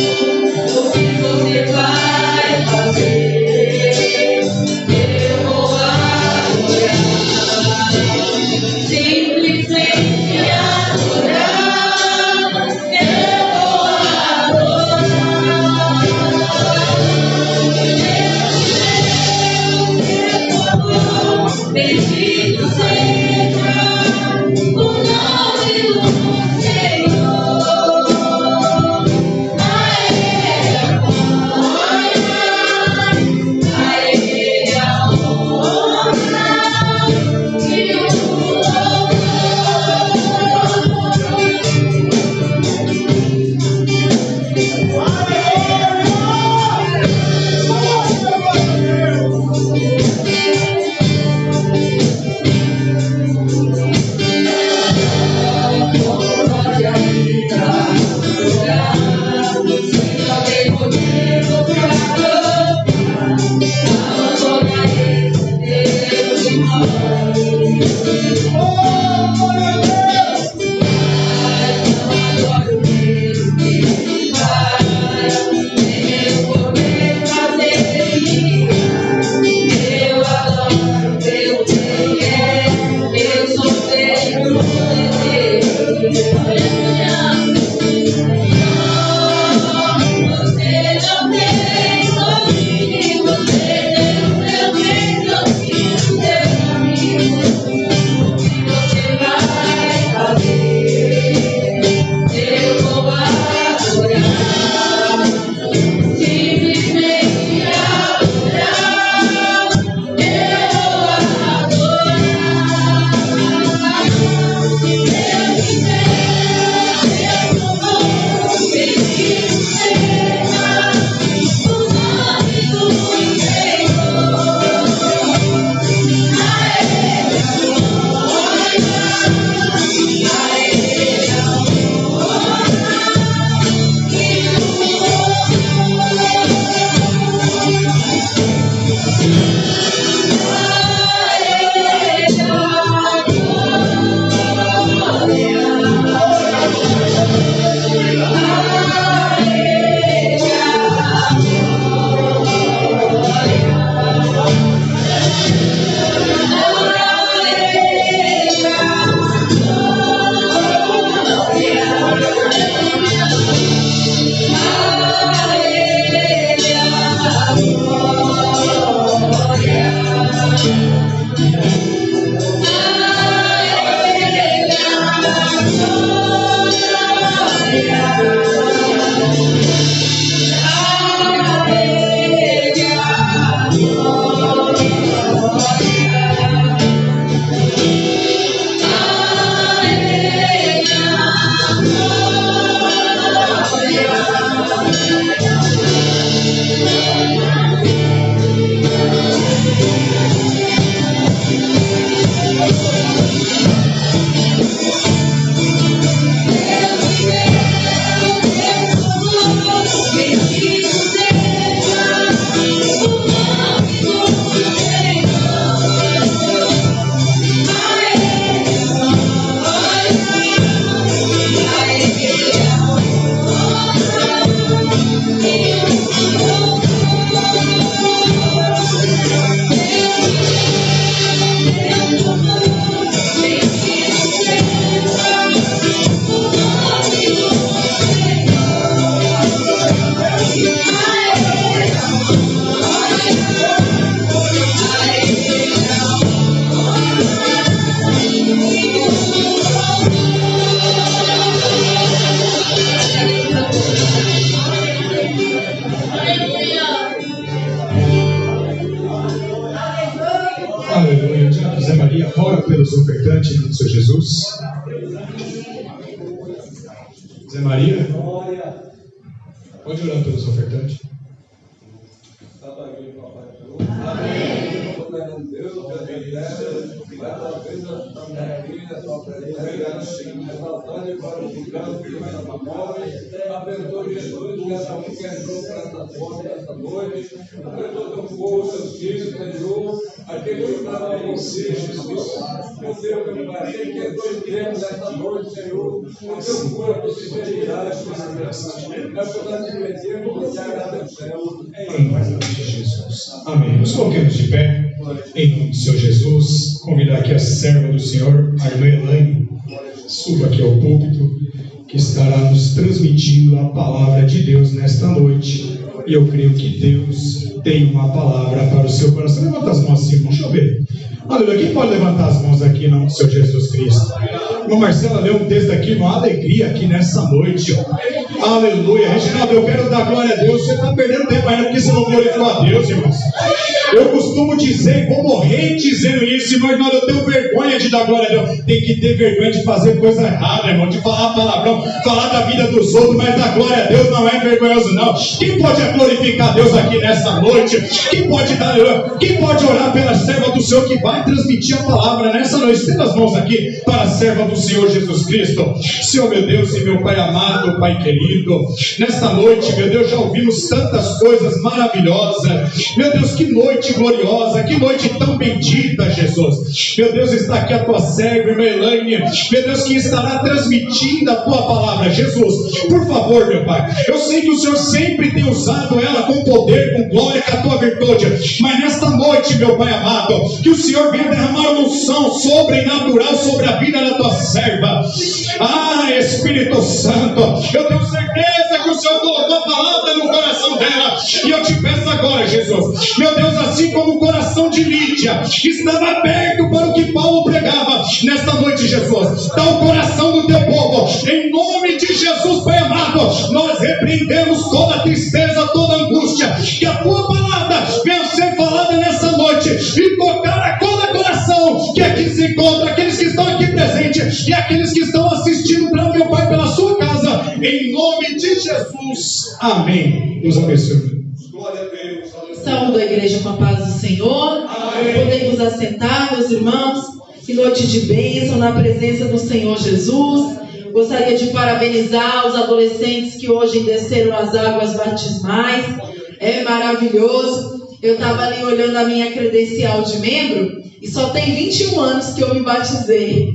pelos ofertantes, em nome do Senhor Jesus. Zé Maria, pode orar pelos ofertantes. Abençoe Jesus, cada um que entrou para essa porta dessa noite. Abençoe teu povo, seus filhos, Senhor. Aquele que está lá em você, Jesus. Meu Deus, meu Pai, aquele que entrou enfermo nessa noite, Senhor. O teu corpo se verirá, Senhor. Nós podemos te pedir, você agradecemos. Em nome de Jesus. Amém. Nos coloquemos de pé, em nome do Senhor Jesus. Convidar aqui a serva do Senhor, a irmã Elaine, suba aqui ao púlpito, que estará nos transmitindo a palavra de Deus nesta noite. E eu creio que Deus tem uma palavra para o seu coração. Levanta as mãos assim, deixa eu ver. Aleluia. Quem pode levantar as mãos aqui em nome do Senhor Jesus Cristo? Irmã Marcela leu um texto aqui, uma alegria aqui nessa noite. Aleluia. Reginaldo, eu quero dar glória a Deus. Você está perdendo tempo ainda porque você não glorificou a Deus, irmãos. Eu costumo dizer, vou morrer dizendo isso, irmão. Eu tenho vergonha de dar glória a Deus. Tem que ter vergonha de fazer coisa errada, irmão. De falar palavrão, falar da vida dos outros, mas dar glória a Deus não é vergonhoso, não. Quem pode glorificar a Deus aqui nessa noite? Quem pode orar pela serva do Senhor que vai transmitir a palavra nessa noite? Estenda as mãos aqui para a serva do Senhor Jesus Cristo. Senhor, meu Deus e meu Pai amado, Pai querido, nesta noite, meu Deus, já ouvimos tantas coisas maravilhosas. Meu Deus, que noite gloriosa, que noite tão bendita, Jesus. Meu Deus, está aqui a tua serva, irmã Elaine, meu Deus, que estará transmitindo a tua palavra. Jesus, por favor, meu Pai, eu sei que o Senhor sempre tem usado ela com poder, com glória, com a tua virtude, mas nesta noite, meu Pai amado, que o Senhor venha derramar uma unção sobrenatural sobre a vida da tua serva. Espírito Santo, eu tenho certeza que o Senhor colocou a palavra no coração dela, e eu te peço agora, Jesus, meu Deus, assim como o coração de Lídia estava aberto para o que Paulo pregava, nesta noite, Jesus, dá o coração do teu povo, em nome de Jesus, Pai amado. Nós repreendemos toda tristeza, toda angústia, que a tua palavra venha ser falada nessa noite e tocar a cada coração que aqui se encontra, aqueles que estão aqui presentes e aqueles que estão assistindo para meu Pai pela sua casa, em nome de Jesus, amém. Deus abençoe. Glória a Deus. Saúdo a igreja com a paz do Senhor. Podemos assentar, meus irmãos. Que noite de bênção na presença do Senhor Jesus. Gostaria de parabenizar os adolescentes que hoje desceram as águas batismais. É maravilhoso. Eu estava ali olhando a minha credencial de membro e só tem 21 anos que eu me batizei.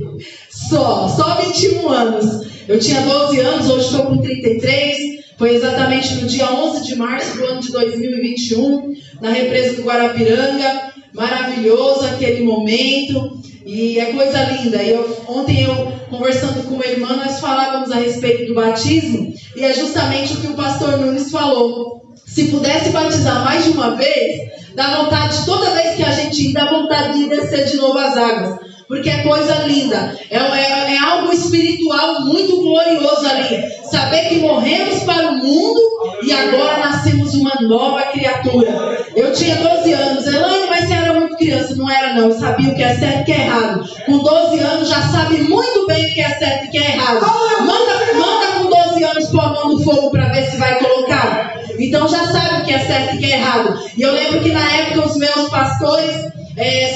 Só 21 anos. Eu tinha 12 anos, hoje estou com 33. Foi exatamente no dia 11 de março do ano de 2021, na represa do Guarapiranga. Maravilhoso aquele momento. E é coisa linda. E ontem eu, conversando com uma irmã, nós falávamos a respeito do batismo. E é justamente o que o pastor Nunes falou. Se pudesse batizar mais de uma vez, dá vontade, toda vez que a gente ir, dá vontade de descer de novo as águas. Porque é coisa linda, é algo espiritual muito glorioso ali. Saber que morremos para o mundo e agora nascemos uma nova criatura. Eu tinha 12 anos, Elaine, mas você era muito criança. Não era não, eu sabia o que é certo e o que é errado. Com 12 anos já sabe muito bem o que é certo e o que é errado. Manda com 12 anos pôr a mão no fogo para ver se vai colocar. Então já sabe o que é certo e o que é errado. E eu lembro que na época os meus pastores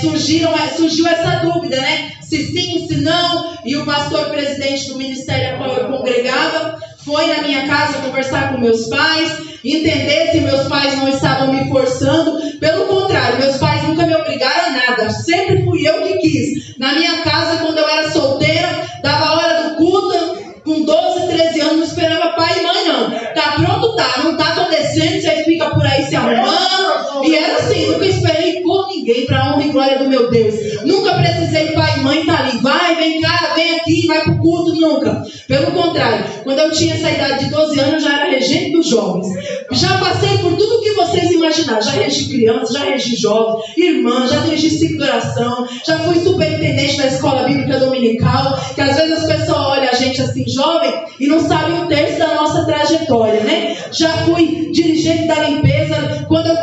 surgiu essa dúvida, né? Se sim, se não. E o pastor presidente do ministério a qual eu congregava foi na minha casa conversar com meus pais, entender se meus pais não estavam me forçando. Pelo contrário, meus pais nunca me obrigaram a nada, sempre fui eu que quis. Na minha casa, quando eu era solteira, dava a hora do culto, com 12, 13 anos, não esperava pai e mãe não. Tá pronto? Tá. Não tá, tô descendo, vocês ficam por aí se arrumando. E era assim, nunca esperei por ninguém, pra honra e glória do meu Deus. Nunca precisei pai e mãe tá ali, vai, vem cá, vem aqui, vai pro culto, nunca. Pelo contrário, quando eu tinha essa idade de 12 anos, eu já era regente dos jovens. Já passei por tudo que vocês imaginaram. Já regi crianças, já regi jovens, irmã, já regi ciclo de oração, já fui superintendente da escola bíblica dominical, que às vezes as pessoas olham a gente assim, jovem, e não sabem um terço da nossa trajetória, né? Já fui dirigente da limpeza. Quando eu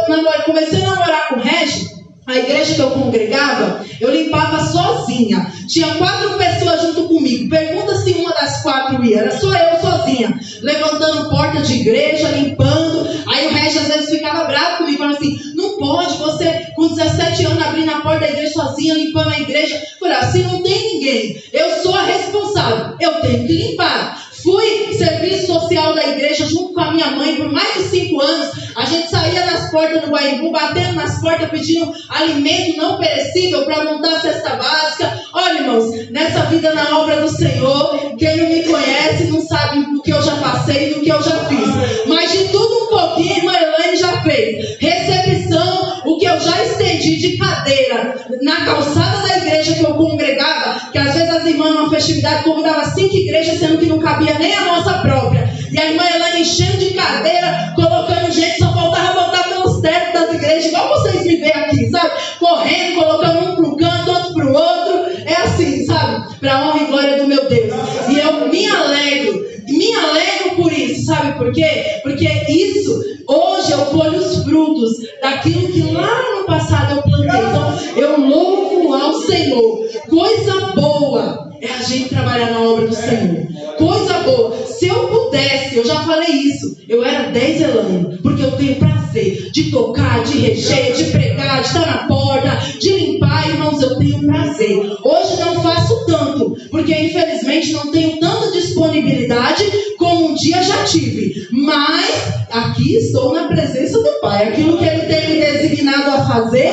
comecei a namorar com o Regi, a igreja que eu congregava, eu limpava sozinha. Tinha 4 pessoas junto comigo. Pergunta se uma das 4 ia. Era só eu sozinha, levantando porta de igreja, limpando. Aí o Regis às vezes ficava bravo comigo, falando assim: não pode, você com 17 anos abrindo a porta da igreja sozinha, limpando a igreja. Eu falei: assim não tem ninguém, eu sou a responsável, eu tenho que limpar. Fui serviço social da igreja junto com a minha mãe por mais de 5 anos. A gente saía nas portas do Guaimbu, batendo nas portas, pedindo alimento não perecível para montar a cesta básica. Olha, irmãos, nessa vida na obra do Senhor, quem não me conhece não sabe do que eu já passei, do que eu já fiz. Mas de tudo um pouquinho, a irmã Elaine já fez. Recepção, o que eu já estendi de cadeira na calçada da igreja que eu congregava, que às vezes as irmãs numa festividade convidavam 5 igrejas, sendo que não cabia nem a nossa própria. E a irmã Elaine enchendo de cadeira, colocando gente, só faltava botar pelos tetos das igrejas, igual vocês me veem aqui, sabe? Correndo, colocando um para um canto, outro para o outro. É assim, sabe? Para a honra e glória do meu Deus. E eu me alegro por isso, sabe por quê? Porque isso, hoje eu colho os frutos daquilo que lá no passado eu plantei. Então, eu louvo ao Senhor. Coisa boa é a gente trabalhar na obra do Senhor. Coisa boa. Se eu pudesse, eu já falei isso, eu era 10 Elaine, porque eu tenho prazer de tocar, de reger, de pregar, de estar na porta, de limpar, irmãos, eu tenho prazer. Hoje não faço tanto, porque infelizmente não tenho tanta disponibilidade como um dia já tive. Mas aqui estou na presença do Pai. Aquilo que Ele tem me designado a fazer,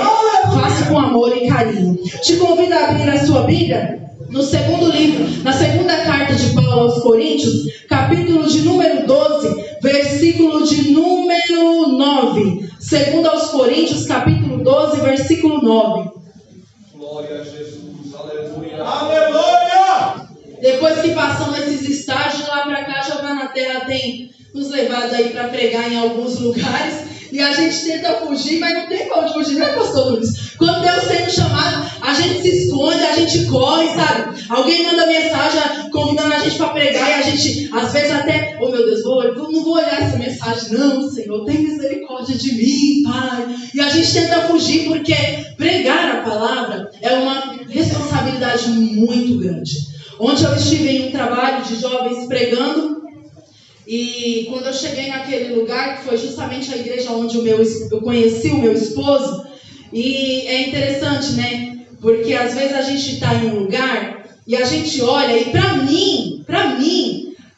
faço com amor e carinho. Te convido a abrir a sua Bíblia no segundo livro, na segunda carta de Paulo aos Coríntios, capítulo de número 12, versículo de número 9. Segundo aos Coríntios, capítulo 12, versículo 9. Glória a Jesus, aleluia. Aleluia! Depois que passamos esses estágios lá para cá, Giovana na Terra tem nos levado aí para pregar em alguns lugares. E a gente tenta fugir, mas não tem como fugir, não é, pastor Luiz? Quando Deus tem nos chamado, a gente se esconde, a gente corre, sabe? Alguém manda mensagem convidando a gente para pregar e a gente, às vezes até, oh meu Deus, não vou olhar essa mensagem, não, Senhor, tem misericórdia de mim, Pai. E a gente tenta fugir porque pregar a palavra é uma responsabilidade muito grande. Ontem eu estive em um trabalho de jovens pregando. E quando eu cheguei naquele lugar, que foi justamente a igreja onde eu conheci o meu esposo, e é interessante, né? Porque às vezes a gente está em um lugar e a gente olha, e para mim,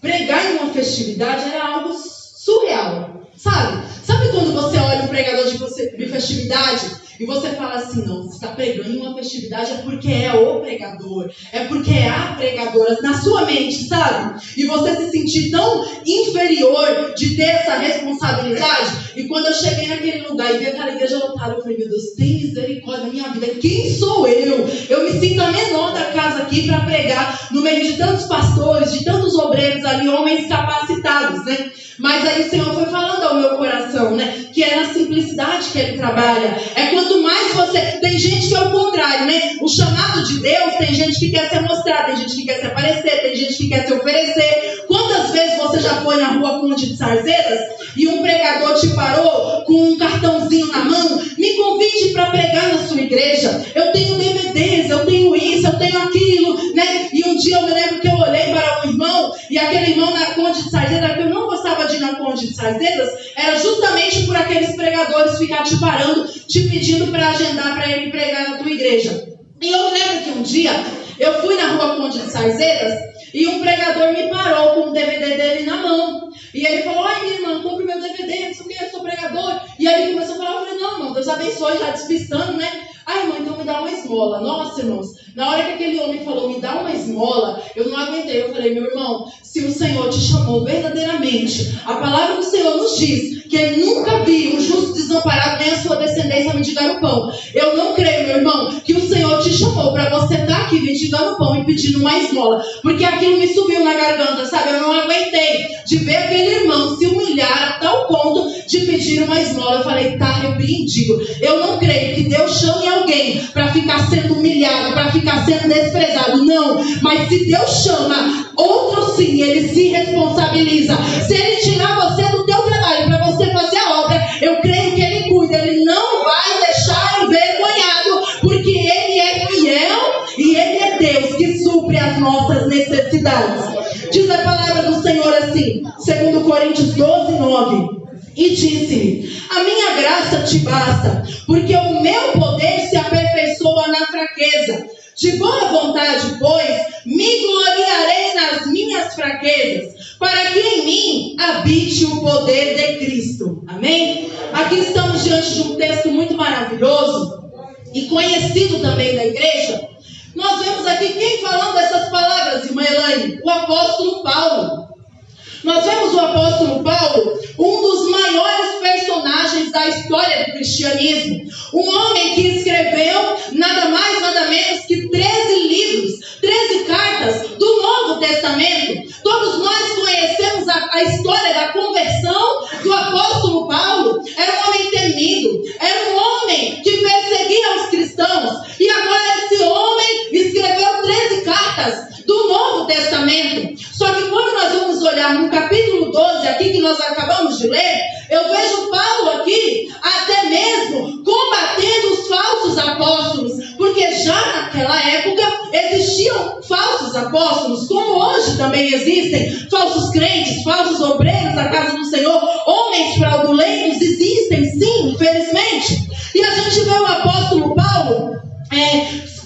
pregar em uma festividade era algo surreal, sabe? Sabe quando você olha um pregador de festividade e você fala assim: não, você está pregando em uma festividade é porque é o pregador, é porque é a pregadora, na sua mente, sabe? E você se sentir tão inferior de ter essa responsabilidade. E quando eu cheguei naquele lugar e vi aquela igreja lotada, eu falei: meu Deus, tem misericórdia da minha vida, quem sou eu? Eu me sinto a menor da casa aqui para pregar no meio de tantos pastores, de tantos obreiros ali, homens capacitados, né? Mas aí o Senhor foi falando ao meu coração, né? Que é na simplicidade que Ele trabalha. É quanto mais você... Tem gente que é o contrário, né? O chamado de Deus, tem gente que quer se mostrar, tem gente que quer se aparecer, tem gente que quer se oferecer. Quantas vezes você já foi na rua Conde de Sarzedas e um pregador te parou com um cartãozinho na mão? Me convide para pregar na sua igreja. Eu tenho DVDs, eu tenho isso, eu tenho aquilo, né? E um dia eu me lembro que eu olhei para um irmão, e aquele irmão na Conde de Sarzedas, que eu não gostava de ir na Conde de Sarzedas, era justamente por aqueles pregadores ficar te parando, te pedindo para agendar para ele pregar na tua igreja. E eu me lembro que um dia eu fui na rua Conde de Sarzedas e um pregador me parou com o DVD dele na mão. E ele falou: ai, minha irmã, compre meu DVD, não sei o que, eu sou pregador. E aí ele começou a falar, eu falei: não, irmão, Deus abençoe, já despistando, né? Ai, irmão, então me dá uma esmola. Nossa, irmãos, na hora que aquele homem falou, me dá uma esmola, eu não aguentei. Eu falei: meu irmão, se o Senhor te chamou verdadeiramente, a palavra do Senhor nos diz que Ele nunca viu um justo desamparado, nem a sua descendência mendigar o pão. Eu não creio, meu irmão, que o Senhor te chamou para você estar aqui mendigando o pão e pedindo uma esmola, porque aquilo me subiu na garganta, sabe? Eu não aguentei de ver aquele irmão se humilhar a tal ponto de pedir uma esmola. Eu falei: tá repreendido. Eu não creio que Deus chame alguém para ficar sendo humilhado, para ficar sendo desprezado. Não, mas se Deus chama, outro sim, Ele se responsabiliza. Se Ele tirar você do teu trabalho para você fazer a obra, eu creio que Ele cuida. Ele não vai deixar envergonhado. Coríntios 12, 9. E disse-me: a minha graça te basta, porque o meu poder se aperfeiçoa na fraqueza. De boa vontade, pois, me gloriarei nas minhas fraquezas, para que em mim habite o poder de Cristo. Amém? Aqui estamos diante de um texto muito maravilhoso e conhecido também da igreja. Nós vemos aqui quem falando essas palavras, irmã Elaine? O apóstolo Paulo. Nós vemos o apóstolo Paulo, um dos maiores personagens da história do cristianismo. Um homem que escreveu nada mais, nada menos que 13 livros, 13 cartas do Novo Testamento. Todos nós conhecemos a história da conversão do apóstolo Paulo. Era um homem temido, era um homem que perseguia os cristãos. E agora esse homem escreveu 13 cartas do Novo Testamento. Só que quando nós vamos olhar no capítulo 12, aqui que nós acabamos de ler, eu vejo Paulo aqui até mesmo combatendo os falsos apóstolos, porque já naquela época existiam falsos apóstolos, como hoje também existem falsos crentes, falsos obreiros da casa do Senhor, homens fraudulentos, existem sim, infelizmente. E a gente vê o apóstolo Paulo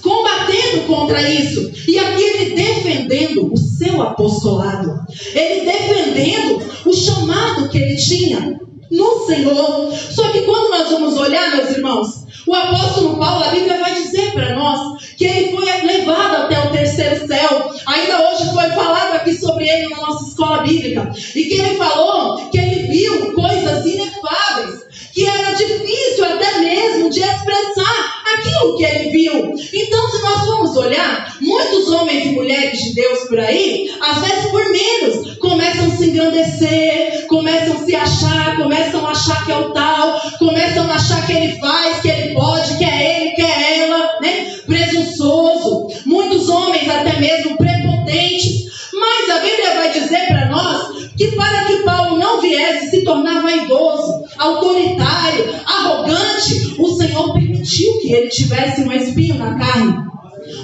combatendo contra isso, e aqui ele defendendo o seu apostolado, ele defendendo o chamado que ele tinha no Senhor. Só que quando nós vamos olhar, meus irmãos, o apóstolo Paulo, a Bíblia vai dizer para nós que ele foi levado até o terceiro céu. Ainda hoje foi falado aqui sobre ele na nossa escola bíblica, e que ele falou que ele viu coisas inefáveis, que era difícil até mesmo de expressar aquilo que ele viu. Então, se nós formos olhar, muitos homens e mulheres de Deus por aí, às vezes por menos, começam a se engrandecer, começam a se achar, começam a achar que é o tal, começam a achar que ele faz, que ele pode, que é ele, que é ela, né? Presunçoso. Muitos homens até mesmo prepotentes. Mas a Bíblia vai dizer para nós que para que Paulo não viesse se tornar vaidoso, autoritário, arrogante, o Senhor permitiu que ele tivesse um espinho na carne.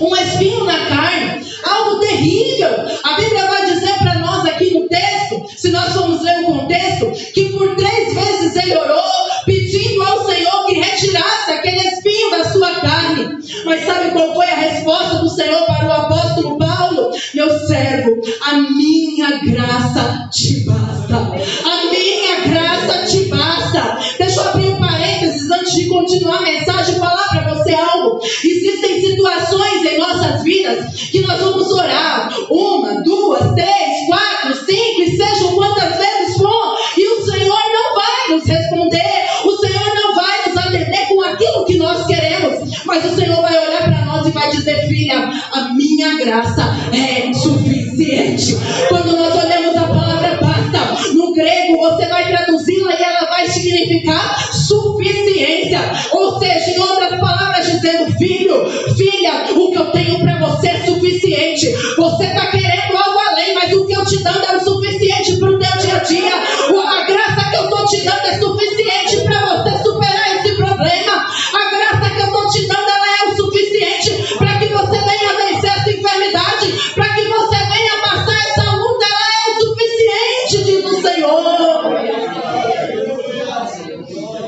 Um espinho na carne, algo terrível. A Bíblia vai dizer para nós aqui no texto, se nós formos ler o contexto, que por 3 vezes ele orou, pedindo ao Senhor que retirasse aquele espinho da sua carne. Mas sabe qual foi a resposta do Senhor para o apóstolo Paulo? Meu servo, a minha graça te basta. A minha graça te basta. Deixa eu abrir um parênteses antes de continuar a mensagem e falar para você algo. Existem situações em nossas vidas que nós vamos orar 1, 2, 3, 4, 5 e sejam quantas vezes for, e o Senhor não vai nos responder, o Senhor não vai nos atender com aquilo que nós queremos, mas o Senhor vai olhar para nós e vai dizer: filha, a minha graça é suficiente. Quando nós olhamos a palavra basta, no grego você vai traduzi-la e ela vai significar suficiência, ou seja, em outras palavras dizendo: filho, filha, o que eu tenho para você é suficiente. Você está querendo algo além, mas o que eu te dando é o suficiente para o teu dia a dia. A graça que eu estou te dando é suficiente para você superar esse problema. A graça que eu estou te dando, ela é o suficiente para que você venha vencer essa enfermidade, para que você venha passar essa luta. Ela é o suficiente, diz o Senhor.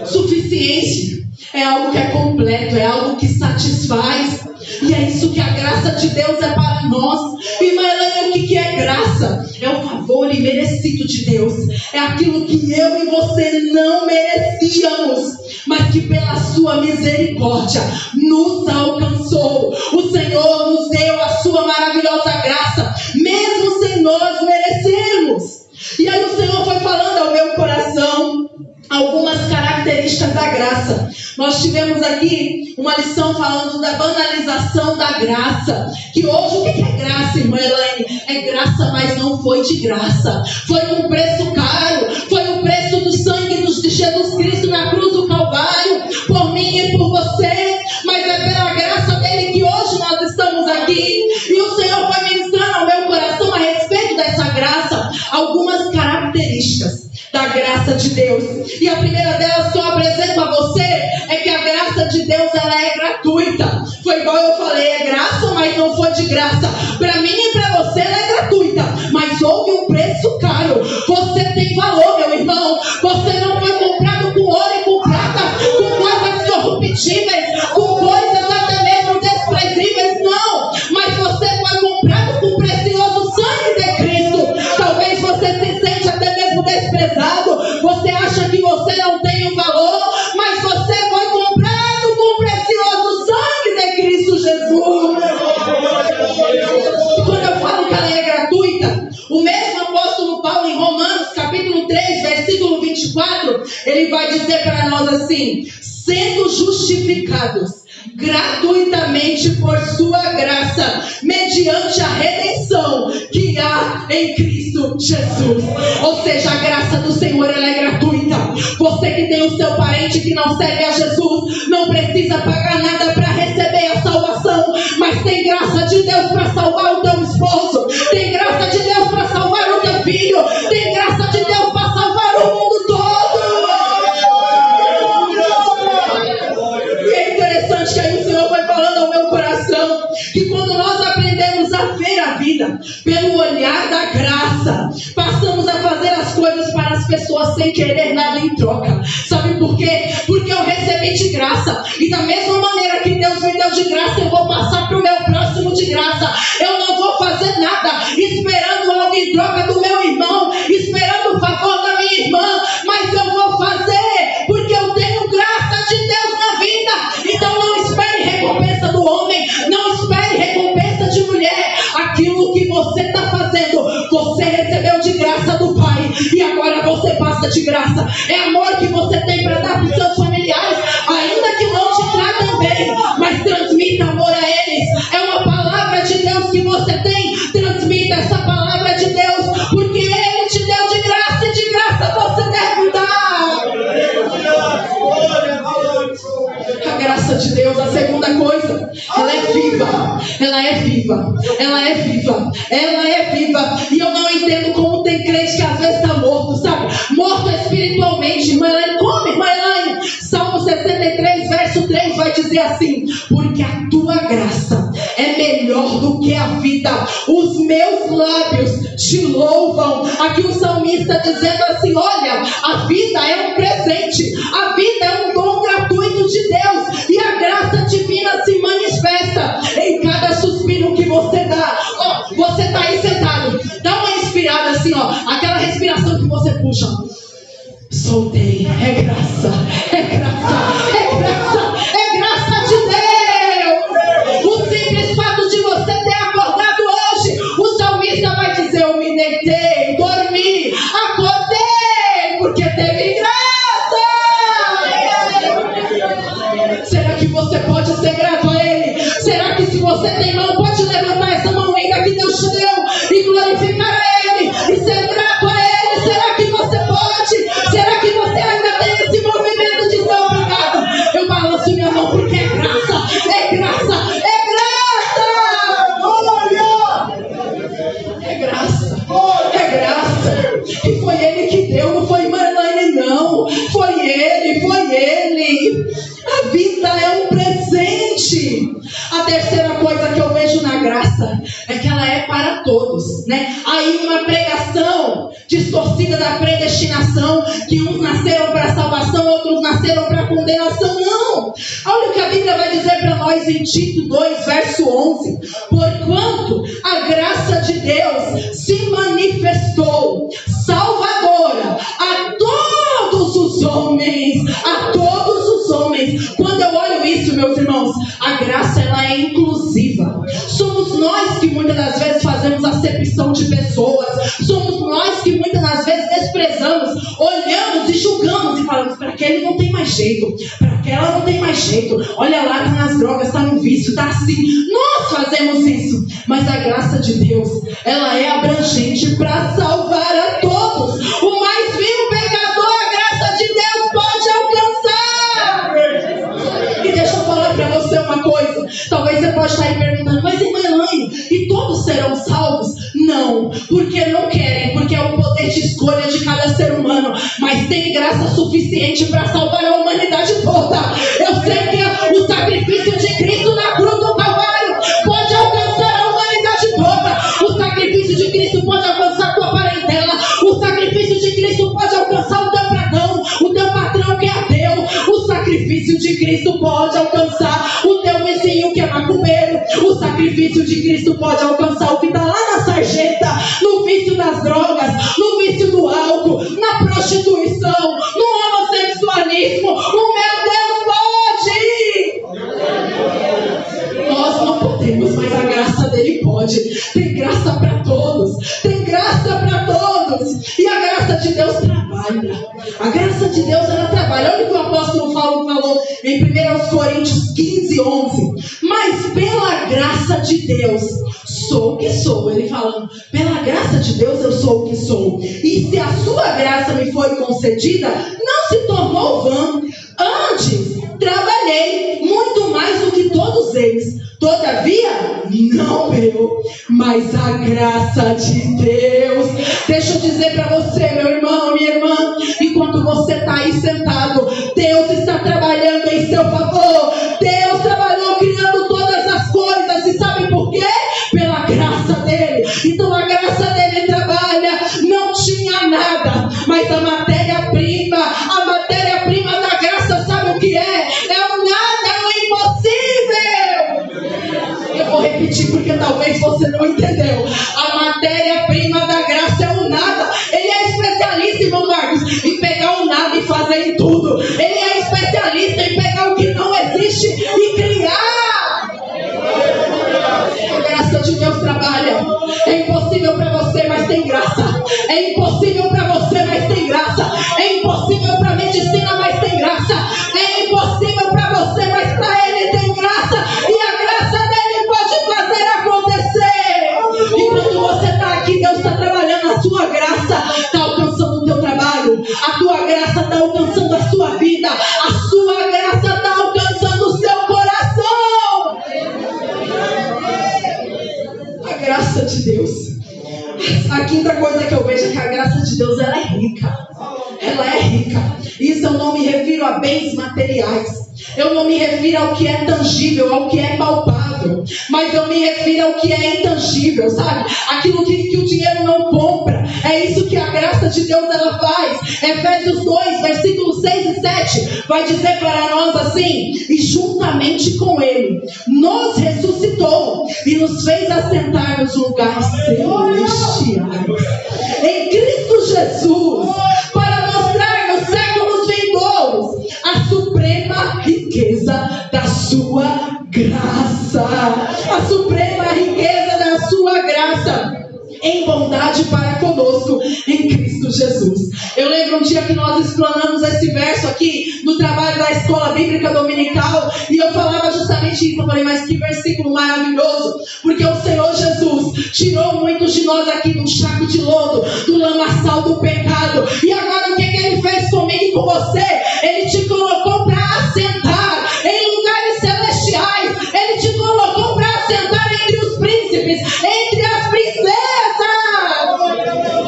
Suficiente é algo que é completo, é algo que satisfaz. E é isso que a graça de Deus é para nós. Irmã Elaine, o que é graça? É o favor imerecido de Deus. É aquilo que eu e você não merecíamos, mas que pela sua misericórdia nos alcançou. O Senhor nos deu a sua maravilhosa graça, mesmo sem nós merecermos. E aí o Senhor foi falando ao meu coração algumas características da graça. Nós tivemos aqui uma lição falando da banalização da graça. Que hoje, o que é graça, irmã Elaine? É graça, mas não foi de graça. Foi um preço caro. Foi o preço do sangue de Jesus Cristo na cruz do Calvário, por mim e por você. Mas é pela graça dele que hoje nós estamos aqui. E o Senhor foi ministrando ao meu coração a respeito dessa graça algumas características da graça de Deus. E a primeira delas que eu apresento a você é que a graça de Deus, ela é gratuita. Foi igual eu falei, é graça, mas não foi de graça. Para mim e para você ela é gratuita, mas houve um preço caro. Você tem valor. Você acha que você não tem um valor, mas você foi comprado com o precioso sangue de Cristo Jesus. Quando eu falo que ela é gratuita, o mesmo apóstolo Paulo em Romanos capítulo 3, versículo 24, ele vai dizer para nós assim: sendo justificados gratuitamente por sua graça, mediante a redenção que há em Cristo Jesus. Ou seja, a graça do Senhor, ela é gratuita. Você que tem o seu parente que não serve a Jesus, não precisa pagar nada para receber a salvação, mas tem graça de Deus para salvar o teu esposo, tem graça de Deus para salvar o teu filho, tem graça de Deus para salvar o mundo todo. Que aí o Senhor vai falando ao meu coração que quando nós aprendemos a ver a vida pelo olhar da graça, passamos a fazer as coisas para as pessoas sem querer nada em troca. Sabe por quê? Porque eu recebi de graça, e da mesma maneira que Deus me deu de graça, eu vou passar para o meu próximo de graça. Eu não vou fazer nada esperando algo em troca do meu irmão, esperando o favor da minha irmã, mas eu vou fazer porque eu tenho graça de Deus na vida. Então não espere recompensa do homem, não espere recompensa de mulher. Aquilo que você está fazendo, você recebeu de graça do Pai, e agora você passa de graça. É amor que você tem para dar para os seus familiares, ainda que não te tratem bem, mas transmita amor a eles. É uma palavra de Deus que você tem, transmita essa palavra de Deus, porque Ele te deu de graça, e de graça você deve dar. A graça de Deus, a segunda coisa, ela é viva, ela é viva, ela é viva, ela é viva. E eu não entendo como tem crente que às vezes está morto, sabe? Morto espiritualmente. Irmã Elaine, como, irmã Elaine? Salmo 63, verso 3 vai dizer assim: porque a tua graça é melhor do que a vida, os meus lábios te louvam. Aqui o salmista dizendo assim: olha, a vida é um presente, a vida é um dom gratuito de Deus, e a graça divina se manifesta em cada suspiro que você dá. Ó, você está aí sentado, dá uma inspirada assim, ó, aquela respiração que você puxa. Soltei, é graça, é graça, é graça, é graça de Deus. O simples fato de você ter acordado hoje, o salmista vai dizer: eu me deitei, dormi, acordei, porque teve graça. Será que você pode ser grato a Ele? Será que se você tem mão, pode levantar essa mão ainda que Deus te deu e glorificar a Ele e ser grato a Ele? Será que você pode? Será que você ainda tem esse movimento de ser obrigado? Eu balanço minha mão porque é graça, é graça, é graça! É graça, é graça. E foi Ele que deu, não foi irmã Elaine, não. Foi Ele, foi Ele. A vida é um presente. A terceira coisa que eu vejo na graça é que ela é para todos, né? Aí uma pregação distorcida da predestinação, que uns nasceram para salvação, outros nasceram para condenação. Não! Olha o que a Bíblia vai dizer para nós em Tito 2, verso 11: porquanto a graça de Deus se manifestou salvadora a todos os homens, a todos os homens. Quando eu olho isso, meus irmãos, a graça, ela é inclusiva. Somos nós que muitas das vezes fazemos acepção de pessoas, somos nós que muitas das vezes desprezamos, olhamos e julgamos e falamos: para aquele não tem mais jeito, para aquela não tem mais jeito, olha lá, está nas drogas, está no vício, está assim. Nós fazemos isso, mas a graça de Deus, ela é abrangente para salvar a todos. O mais vil pecador, a graça de Deus pode alcançar. E deixa eu falar para você uma coisa. Talvez você pode estar aí perguntando: mas irmã Elaine, e todos serão salvos? Não, porque não querem, porque é o poder de escolha de cada ser humano. Mas tem graça suficiente para salvar a humanidade toda. Eu sei que o sacrifício de Cristo na cruz do Calvário pode alcançar a humanidade toda. O sacrifício de Cristo pode alcançar a tua parentela. O sacrifício de Cristo pode alcançar o teu patrão que é ateu. O sacrifício de Cristo pode alcançar o teu vizinho que é macumbeiro. O sacrifício de Cristo pode alcançar o que está lá na sarjeta, no vício das drogas, no vício do álcool, na prostituição. corrupção, no homossexualismo. O meu Deus pode. Nós não podemos, mas a graça dele pode. Tem graça para todos. Tem graça para todos. E a graça de Deus trabalha. A graça de Deus, ela trabalha. Olha o que o apóstolo Paulo falou em 1 Coríntios 15, 11. Mas pela graça de Deus, sou o que sou. Ele falando, pela graça de Deus eu sou o que sou. E se a sua graça me foi concedida, não se tornou vã. Antes, trabalhei muito mais do que todos eles. Todavia, não eu, mas a graça de Deus. Deixa eu dizer para você, meu irmão, minha irmã, enquanto você está aí sentado, Deus está trabalhando em seu favor. Deus trabalhou criando todas as coisas. E sabe por quê? Pela graça dele. Então a graça dele trabalha. Não tinha nada, mas a matéria-prima da graça, sabe o que é? É o nada, é o impossível. Eu vou repetir porque talvez você não entendeu. A matéria-prima da graça é o nada. Ele é especialista, irmão Marcos, em pegar o nada e fazer em tudo. Ele é especialista em pegar o que não existe e criar. A graça de Deus trabalha. É impossível para você, mas tem graça. É impossível para você, mas tem graça. É impossível para a medicina, mas tem graça. É impossível para você, mas para ele tem graça. E a graça dele pode fazer acontecer. E quando você está aqui, Deus está trabalhando. A sua graça está alcançando o teu trabalho. A tua graça está alcançando a sua vida. A sua graça está alcançando o seu coração. A graça de Deus. A quinta coisa que eu vejo é que a graça de Deus, ela é rica. Ela é rica. Isso eu não me refiro a bens materiais. Eu não me refiro ao que é tangível, ao que é palpável. Mas eu me refiro ao que é intangível, sabe? Aquilo que o dinheiro não compra. É isso que a graça de Deus, ela faz. Efésios 2, versículos 6 e 7 vai dizer para nós assim: e juntamente com ele nos ressuscitou e nos fez assentar nos lugares celestiais em Cristo Jesus, para mostrar nos séculos vindouros a suprema riqueza da sua graça. A suprema riqueza da sua graça em bondade para conosco em Cristo Jesus. Eu lembro um dia que nós explanamos esse verso aqui no trabalho da escola bíblica dominical, e eu falava justamente isso. Eu falei, mas que versículo maravilhoso, porque o Senhor Jesus tirou muitos de nós aqui do saco de lodo, do lamaçal do pecado, e agora o que ele fez comigo e com você? Ele te colocou para assentar em lugares celestiais. Ele te colocou para assentar entre os príncipes, entre as princesas.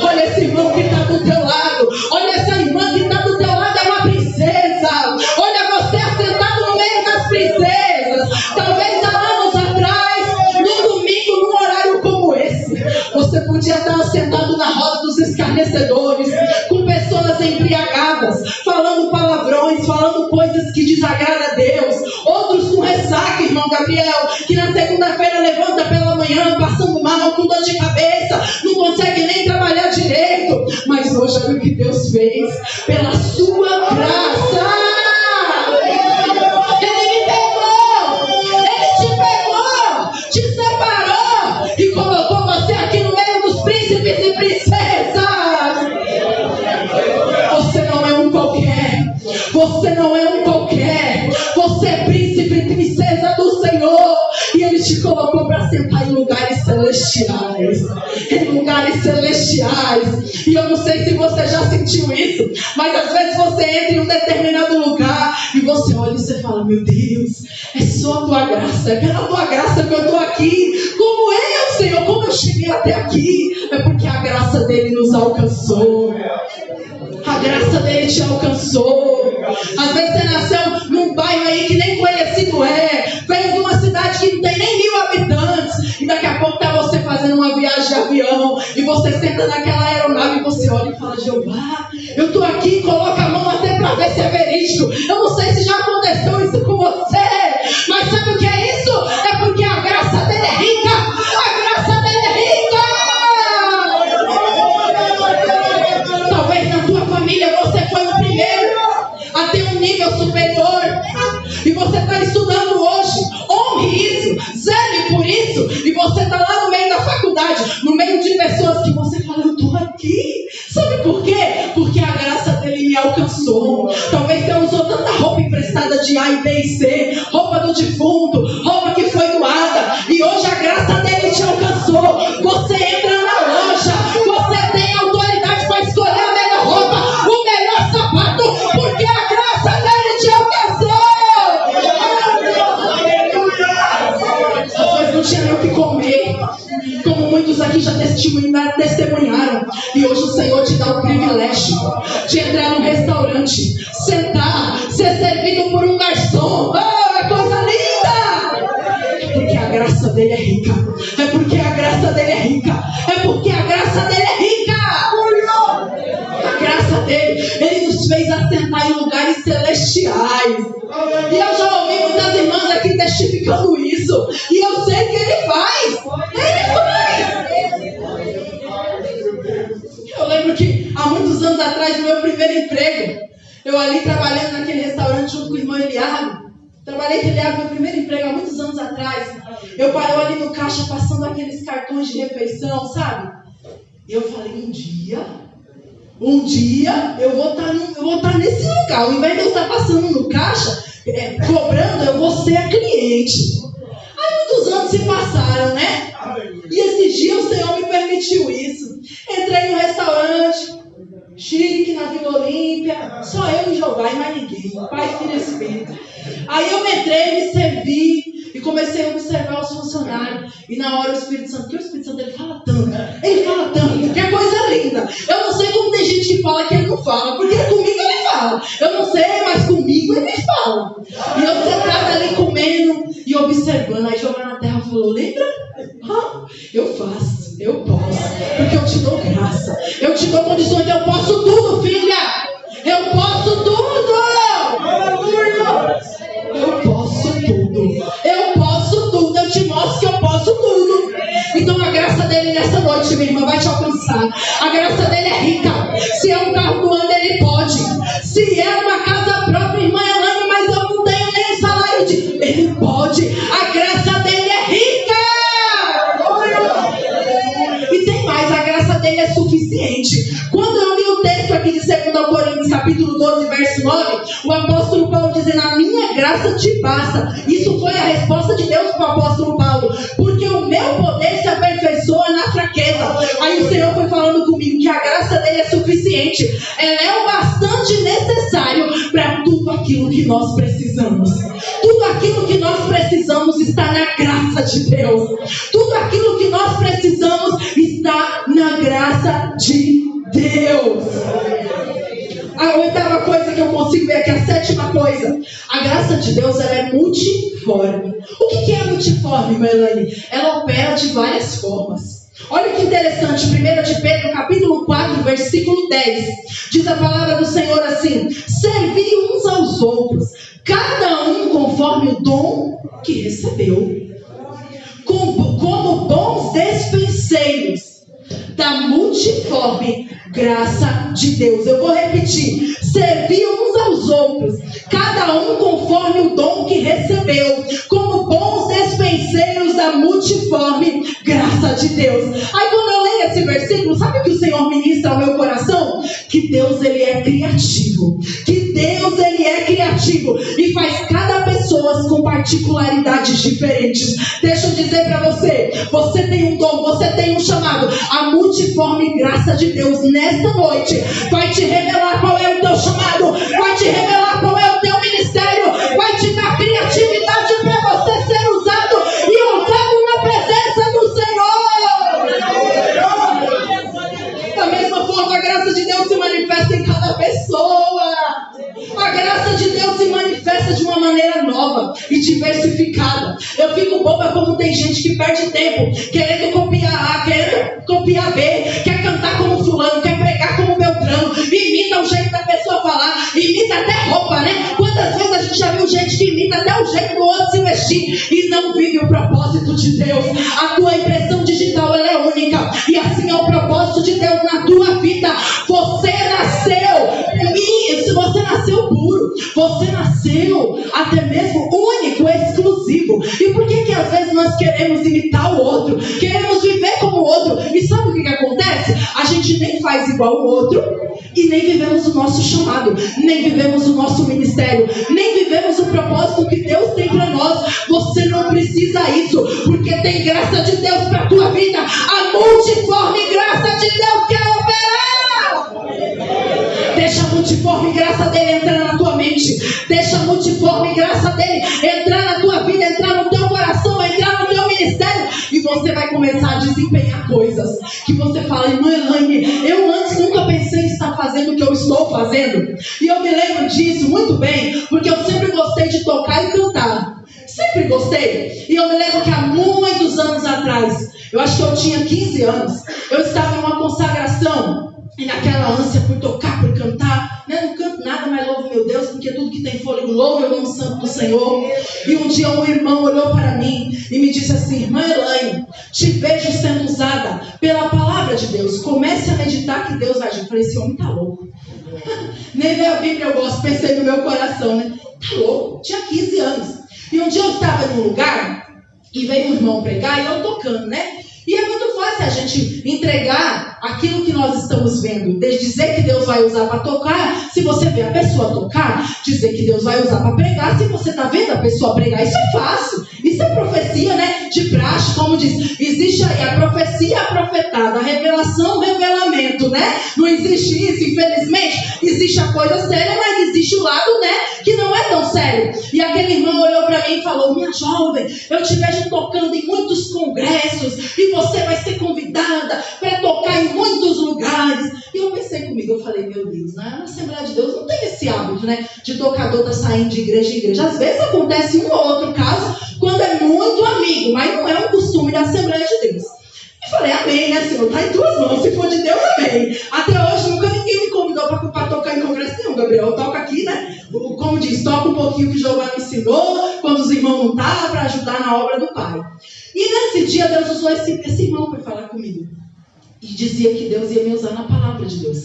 Olha esse irmão que está do teu lado. Olha essa irmã que está do teu lado, é uma princesa. Olha você assentado no meio das princesas. Talvez há anos atrás, no domingo, num horário como esse, você podia estar assentado na roda dos escarnecedores, com pessoas embriagadas, falando palavrões, falando coisas que desagradam a Deus. Outros com ressaca, irmão Gabriel, que na segunda-feira levanta pela manhã passando mal, com dor de cabeça, não consegue nem trabalhar direito. Mas hoje olha o que Deus fez pela sua graça. Ele me pegou, ele te pegou, te separou e colocou você aqui no meio dos príncipes e princesas. Você não é um qualquer. Você não é um qualquer. Você é príncipe e princesa do Senhor. E Ele te colocou para sentar em lugares celestiais. Em lugares celestiais. E eu não sei se você já sentiu isso, mas às vezes você entra em um determinado lugar e você olha e você fala, meu Deus, é só a tua graça. É pela tua graça que eu estou aqui. Como eu, Senhor, como eu cheguei até aqui? É porque a graça dele nos alcançou. A graça dele te alcançou. Às vezes você nasceu num bairro aí que nem conhecido é, veio de uma cidade que não tem nem 1000 habitantes, e daqui a pouco tá você fazendo uma viagem de avião, e você senta naquela aeronave e você olha e fala, Jeová, eu tô aqui, coloca a mão até para ver se é verídico. Eu não sei se já aconteceu isso com você, mas sabe o que é isso? É porque a graça dele é rica. A graça dele é rica. Talvez na tua família você foi passou. Talvez você usou tanta roupa emprestada de A e B e C, roupa do defunto, roupa que foi doada, e hoje a graça dele te alcançou. Você entra na loja, você tem autoridade para escolher a melhor roupa, o melhor sapato, porque a graça dele te alcançou. Às vezes não tinha nem o que comer, como muitos aqui já testemunharam, e hoje o Senhor te dá o privilégio de entrar num restaurante, sentar, ser servido por um garçom. Oh, é coisa linda! É porque a graça dele é rica. É porque a graça dele é rica. É porque a graça dele é rica. A graça dele, ele nos fez assentar em lugares celestiais. E eu já ouvi muitas irmãs aqui testificando isso. E eu sei que ele faz. Ele faz. Eu lembro que há muitos anos atrás, no meu primeiro emprego, eu ali trabalhando naquele restaurante junto com o irmão Eliago. Trabalhei com o Eliago, meu primeiro emprego há muitos anos atrás. Eu ali no caixa passando aqueles cartões de refeição, sabe? E eu falei, um dia eu vou estar nesse lugar. Ao invés de eu estar passando no caixa, cobrando, eu vou ser a cliente. Aí muitos anos se passaram, né? E esses dias o Senhor me permitiu isso. Entrei no restaurante, chique, na Vila Olímpia, só eu e Jeová e mais ninguém, Pai, Filho e Espírito. Aí eu entrei, me servi e comecei a observar os funcionários. E na hora o Espírito Santo, porque o Espírito Santo ele fala tanto, que é coisa linda. Eu não sei como tem gente que fala que ele não fala, porque comigo ele fala. Eu não sei, mas comigo ele fala. E eu sentada ali comendo e observando. Aí Jeová na terra falou, lembra? Eu faço, eu posso, porque eu te dou graça, eu te dou condições, eu posso tudo, filha, eu posso tudo, eu posso tudo, eu te mostro que eu posso tudo. Então a graça dele nessa noite, minha irmã, vai te alcançar. A graça dele é rica. Se é um carro do ano, ele pode. Se é uma casa própria, irmã Elaine, mas eu não tenho nem salário de... Ele pode. A graça dele é rica. E tem mais, a graça dele é suficiente. Quando eu li o texto aqui de 2 Coríntios, capítulo 12, verso 9, o apóstolo Paulo dizendo, a minha graça te basta. Isso foi a resposta de Deus para o apóstolo Paulo. Porque o meu poder se aperfeiçoa na fraqueza. Aí o Senhor foi falando comigo que a graça dele é suficiente. Ela é o bastante necessário para tudo aquilo que nós precisamos. Tudo aquilo que nós precisamos está na graça de Deus. Tudo aquilo que nós precisamos está na graça de Deus. A oitava coisa que eu consigo ver aqui, a sétima coisa. A graça de Deus, ela é multiforme. O que é multiforme, Melanie? Ela opera de várias formas. Olha que interessante, 1 de Pedro, capítulo 4, versículo 10. Diz a palavra do Senhor assim: servi uns aos outros, cada um conforme o dom que recebeu, como bons despenseiros da multiforme graça de Deus. Eu vou repetir: servir uns aos outros, cada um conforme o dom que recebeu, como bons despenseiros da multiforme graça de Deus. Aí quando eu leio esse versículo, sabe o que o Senhor ministra ao meu coração? Que Deus, ele é criativo. Que Deus, ele é criativo e faz cada pessoa com particularidades diferentes. Deixa eu dizer para você, você tem um dom, você tem um chamado. A multiforme graça de Deus nesta noite vai te revelar qual é o teu chamado, vai te revelar qual é o teu ministério, vai te dar criatividade para você ser usado e usado na presença do Senhor. Da mesma forma, a graça de Deus se manifesta em cada pessoa. A graça de Deus se manifesta de uma maneira nova e diversificada. Eu fico boba como tem gente que perde tempo querendo copiar A, querendo copiar B, quer cantar como fulano, quer pregar como Beltrano, imita o jeito da pessoa falar, imita até roupa, né? Quantas vezes a gente já viu gente que imita até o jeito do outro se vestir e não vive o propósito de Deus. A tua impressão digital, ela é única, e assim é o propósito de Deus na tua vida. Você nasceu puro, você nasceu até mesmo único, exclusivo. E por que às vezes nós queremos imitar o outro, queremos viver como o outro? E sabe o que acontece? A gente gente nem faz igual o outro e nem vivemos o nosso chamado, nem vivemos o nosso ministério, nem vivemos o propósito que Deus tem para nós. Você não precisa isso, porque tem graça de Deus para a tua vida. A multiforme graça de Deus quer operar. Deixa a multiforme graça dele entrar na tua mente. Deixa a multiforme graça dele entrar na tua vida, entrar no teu coração, entrar no teu ministério. E você vai começar a desempenhar coisas que você fala: irmã Elaine, eu antes nunca pensei em estar fazendo o que eu estou fazendo. E eu me lembro disso muito bem, porque eu sempre gostei de tocar e cantar. Sempre gostei. E eu me lembro que há muitos anos atrás, eu acho que eu tinha 15 anos, eu estava em uma consagração. E naquela ânsia por tocar, por cantar, né? Não canto nada, mas louvo meu Deus, porque tudo que tem fôlego louva o nome santo do Senhor. E um dia um irmão olhou para mim e me disse assim: irmã Elaine, te vejo sendo usada pela palavra de Deus. Comece a meditar que Deus vai agir. Eu falei: esse homem tá louco. Nem ver a Bíblia eu gosto, pensei no meu coração, né? Tá louco, tinha 15 anos. E um dia eu estava num lugar e veio um irmão pregar e eu tocando, né? E é muito fácil a gente entregar aquilo que nós estamos vendo. Dizer que Deus vai usar para tocar, se você vê a pessoa tocar. Dizer que Deus vai usar para pregar, se você está vendo a pessoa pregar. Isso é fácil. Isso é profecia, né? De praxe, como diz. Existe aí a profecia, a profetada, a revelação, o revelamento, né? Não existe isso, infelizmente. Existe a coisa séria, mas existe o lado, né? Que não é tão sério. E aquele irmão olhou para mim e falou: minha jovem, eu te vejo tocando em muitos congressos e você vai ser convidada para tocar em muitos lugares. E eu pensei comigo, eu falei: meu Deus, na Assembleia de Deus não tem esse hábito, né? De tocador tá saindo de igreja em igreja. Às vezes acontece um ou outro caso, quando é muito amigo, mas não é um costume da Assembleia de Deus. E falei: amém, né, Senhor? Tá em tuas mãos, se for de Deus, amém. Até hoje nunca ninguém me convidou para tocar em congresso nenhum, Gabriel. Eu toco aqui, né? Como diz, toca um pouquinho que o Jeová me ensinou, quando os irmãos não estavam, para ajudar na obra do Pai. E nesse dia Deus usou esse irmão para falar comigo. E dizia que Deus ia me usar na palavra de Deus.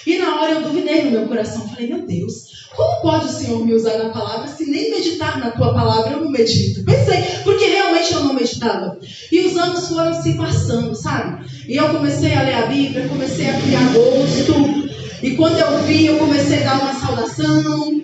E na hora eu duvidei no meu coração. Falei: meu Deus, como pode o Senhor me usar na palavra se nem meditar na tua palavra eu não medito? Pensei, porque realmente eu não meditava. E os anos foram se passando, sabe? E eu comecei a ler a Bíblia, comecei a criar gosto. E quando eu vi, eu comecei a dar uma saudação.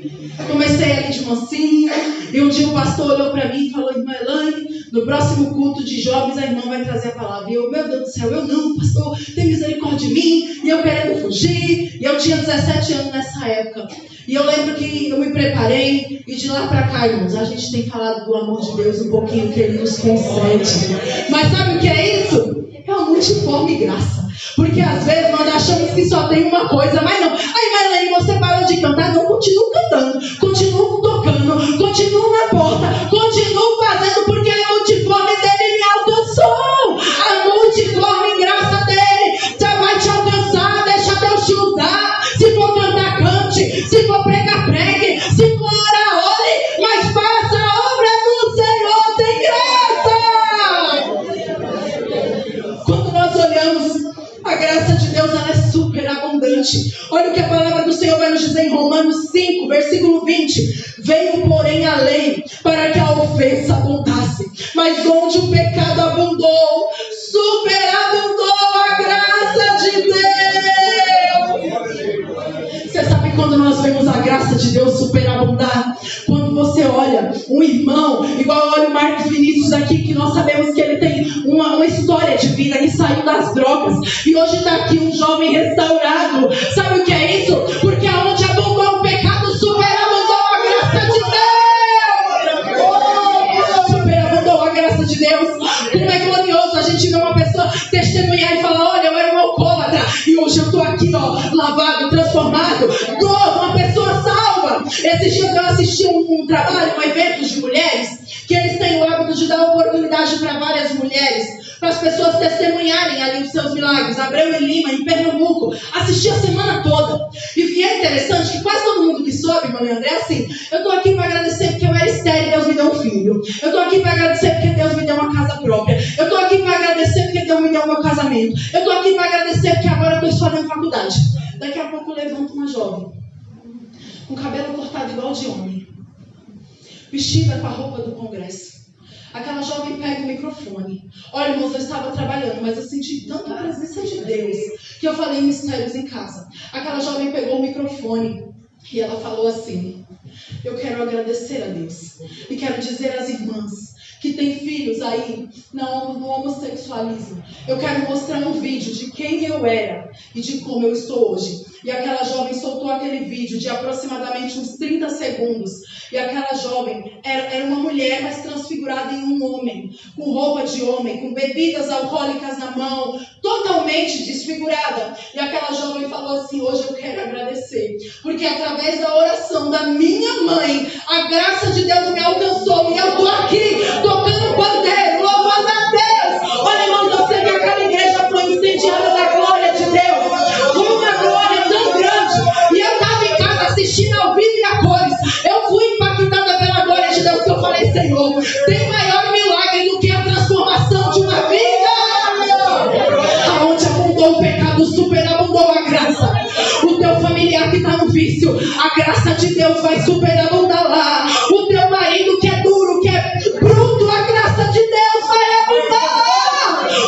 Comecei ali de mansinho. E um dia o pastor olhou para mim e falou: irmã Elaine, no próximo culto de jovens a irmã vai trazer a palavra. E eu: meu Deus do céu, eu não, pastor, tem misericórdia de mim. E eu querendo fugir. E eu tinha 17 anos nessa época. E eu lembro que eu me preparei. E de lá para cá, irmãos, a gente tem falado do amor de Deus um pouquinho que Ele nos concede. Mas sabe o que é isso? É uma multiforme graça. Porque às vezes nós achamos que só tem uma coisa, mas não. Aí, Marlene, você parou de cantar? Não, continuo cantando, continuo tocando, continuo na porta, continuo fazendo, porque a multiforme dele me alcançou. A multiforme graça dele já vai te alcançar. Deixa Deus te usar. Se for cantar, cante. Se for pregar, pregue. Se for orar, ore. Mas faça a obra do Senhor, tem graça. Quando nós olhamos, a graça de Deus, ela é super abundante. Olha o que a palavra do Senhor vai nos dizer em Romanos 5, versículo 20. Veio, porém, a lei para que a ofensa abundasse. Mas onde o pecado abundou, superabundou a graça de Deus. Você sabe quando nós vemos a graça de Deus superabundar? Quando você olha um irmão, igual olha o Marcos Vinícius aqui, que nós sabemos que ele tem uma história de vida, ele saiu das drogas e hoje está aqui um jovem restaurado. Sabe o que é isso? Porque aonde abundou o pecado, superabundou a graça de Deus. Superabundou a graça de Deus. Como é glorioso a gente ver uma pessoa testemunhar e falar: olha, eu era um alcoólatra e hoje eu estou aqui, ó, lavado, transformado, uma pessoa salva. Esses dias eu assisti um trabalho, um evento de mulheres, que eles têm o hábito de dar oportunidade para várias mulheres, para as pessoas testemunharem ali os seus milagres. Abreu e Lima, em Pernambuco. Assisti a semana toda. E é interessante que quase todo mundo que soube, irmão André, é assim: eu estou aqui para agradecer porque eu era estéril e Deus me deu um filho. Eu estou aqui para agradecer porque Deus me deu uma casa própria. Eu estou aqui para agradecer porque Deus me deu o meu casamento. Eu estou aqui para agradecer porque agora eu estou fazendo faculdade. Daqui a pouco eu levanto uma jovem, com o cabelo cortado igual de homem, vestida com a roupa do congresso. Aquela jovem pega o microfone. Olha, irmãos, eu estava trabalhando, mas eu senti tanta presença de Deus que eu falei mistérios em casa. Aquela jovem pegou o microfone e ela falou assim: eu quero agradecer a Deus e quero dizer às irmãs que tem filhos aí no homossexualismo. Eu quero mostrar um vídeo de quem eu era e de como eu estou hoje. E aquela jovem soltou aquele vídeo de aproximadamente uns 30 segundos. E aquela jovem era uma mulher, mas transfigurada em um homem, com roupa de homem, com bebidas alcoólicas na mão, totalmente desfigurada. E aquela jovem falou assim: hoje eu quero agradecer, porque através da oração da minha mãe, a graça de Deus me alcançou. E eu estou aqui, tocando pandeiro, louvando a Deus. Olha, irmãos, eu sei que aquela igreja foi incendiada da glória de Deus. Foi uma glória tão grande. E eu estava em casa assistindo ao vivo e a cores. Eu fui impactada pela glória de Deus, que eu falei: Senhor, tem maior milagre do que a transformação de uma vida. Aonde abundou o pecado, superabundou a graça. O teu familiar que está no vício, a graça de Deus vai superabundar lá. O teu marido que é duro, que é bruto, a graça de Deus vai abundar.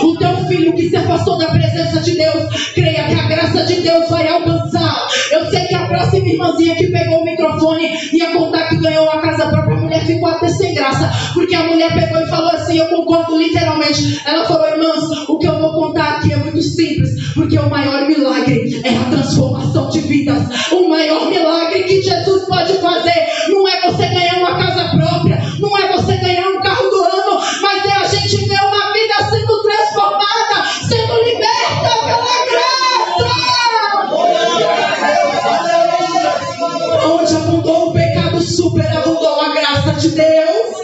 O teu filho que se afastou da presença de Deus, creia que a graça de Deus vai alcançar. Eu sei que a próxima irmãzinha que pegou o microfone ia contar que ganhou uma casa própria. A mulher ficou até sem graça, porque a mulher pegou e falou assim: eu concordo literalmente. Ela falou: irmãs, o que eu vou contar aqui é muito simples, porque o maior milagre é a transformação de vidas. O maior milagre que Jesus pode fazer não é você ganhar uma casa própria, não é você ganhar um carro do ano, mas é a gente ver uma vida sendo transformada, sendo liberta pela graça. Onde abundou o pecado, superabundou a graça de Deus.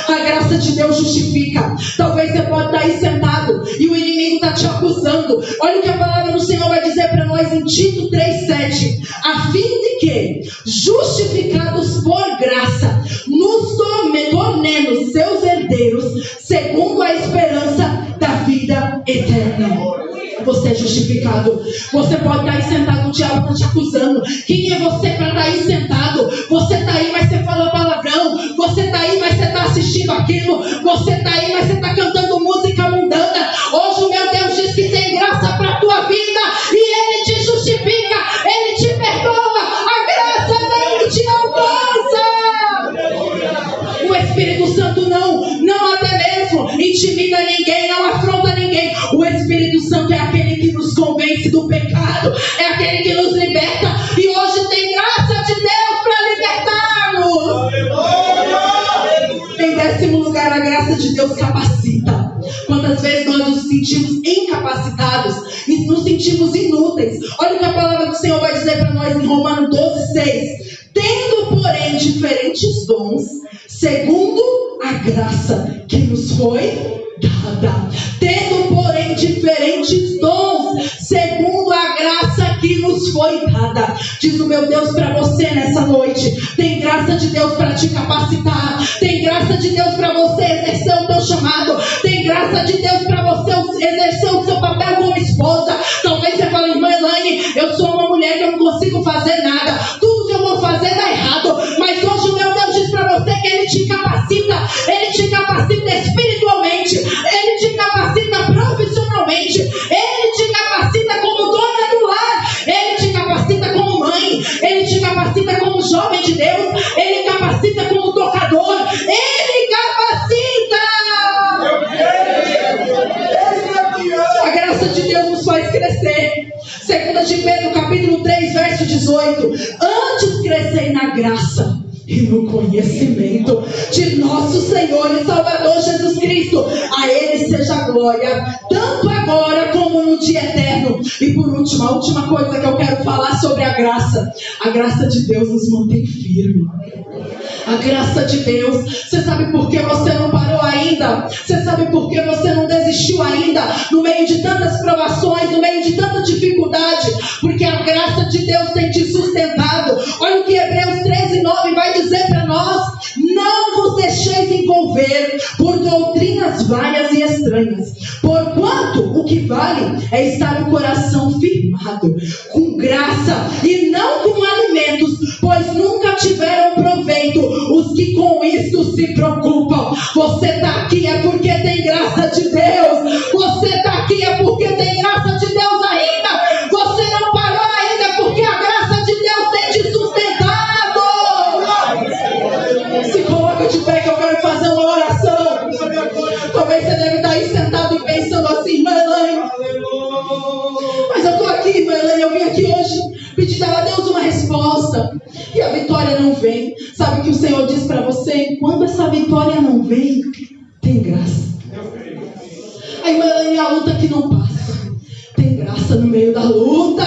A graça de Deus justifica. Talvez você pode estar aí sentado e o inimigo está te acusando. Olha o que a palavra do Senhor vai dizer para nós em Tito 3,7: a fim de que, justificados por graça, nos tornemos seus herdeiros, segundo a esperança da vida eterna. Você é justificado. Você pode estar aí sentado, o diabo está te acusando. Quem é você para estar aí sentado? Você está aí, mas você fala palavrão. Você está aí, mas você está assistindo aquilo. Você está aí, mas você está cantando música mundana. Hoje o meu Deus diz que tem graça para a tua vida, e Ele te justifica, Ele te perdoa. A graça dele te alcança. O Espírito Santo não até mesmo intimida ninguém, não afronta ninguém. O Espírito Santo é aquele que nos convence do pecado, é aquele que nos liberta. E hoje tem graça de Deus para libertar-nos. Em 10º lugar, a graça de Deus capacita. Quantas vezes nós nos sentimos incapacitados e nos sentimos inúteis? Olha o que a palavra do Senhor vai dizer para nós em Romanos 12,6: tendo, porém, diferentes dons, segundo a graça que nos foi dada. Tendo, porém, diferentes dons, segundo a graça que nos foi dada. Diz o meu Deus para você nessa noite: tem graça de Deus para te capacitar. Tem graça de Deus para você exercer o teu chamado. Tem graça de Deus para você exercer o seu papel como esposa. Talvez você fale: irmã Elaine, eu sou uma mulher que eu não consigo fazer nada. Tudo que eu vou fazer dá errado. Mas hoje o meu Deus diz para você que Ele te capacita. Ele te capacita espiritualmente. Ele te capacita profissionalmente. Ele te capacita como dona do lar. Ele te capacita como mãe. Ele te capacita como jovem de Deus. Ele capacita como tocador. Ele capacita. A graça de Deus nos faz crescer. 2 de Pedro, capítulo 3, verso 18: antes crescei na graça e no conhecimento de nosso Senhor e Salvador Jesus Cristo. A Ele seja a glória, tanto agora como no dia eterno. E por último, a última coisa que eu quero falar sobre a graça de Deus nos mantém firme. A graça de Deus. Você sabe por que você não parou ainda? Você sabe por que você não desistiu ainda? No meio de tantas provações, no meio de tanta dificuldade, porque a graça de Deus tem te sustentado. Olha o que Hebreus 13:9 vai dizer para nós: não vos deixeis envolver por doutrinas várias e estranhas, porquanto o que vale é estar o coração firmado com graça e não com alimentos, pois nunca tiveram proveito os que com isto se preocupam. Você está aqui esforça e a vitória não vem. Sabe o que o Senhor diz para você? Enquanto essa vitória não vem, tem graça. A irmã Elaine, a luta que não passa, tem graça no meio da luta.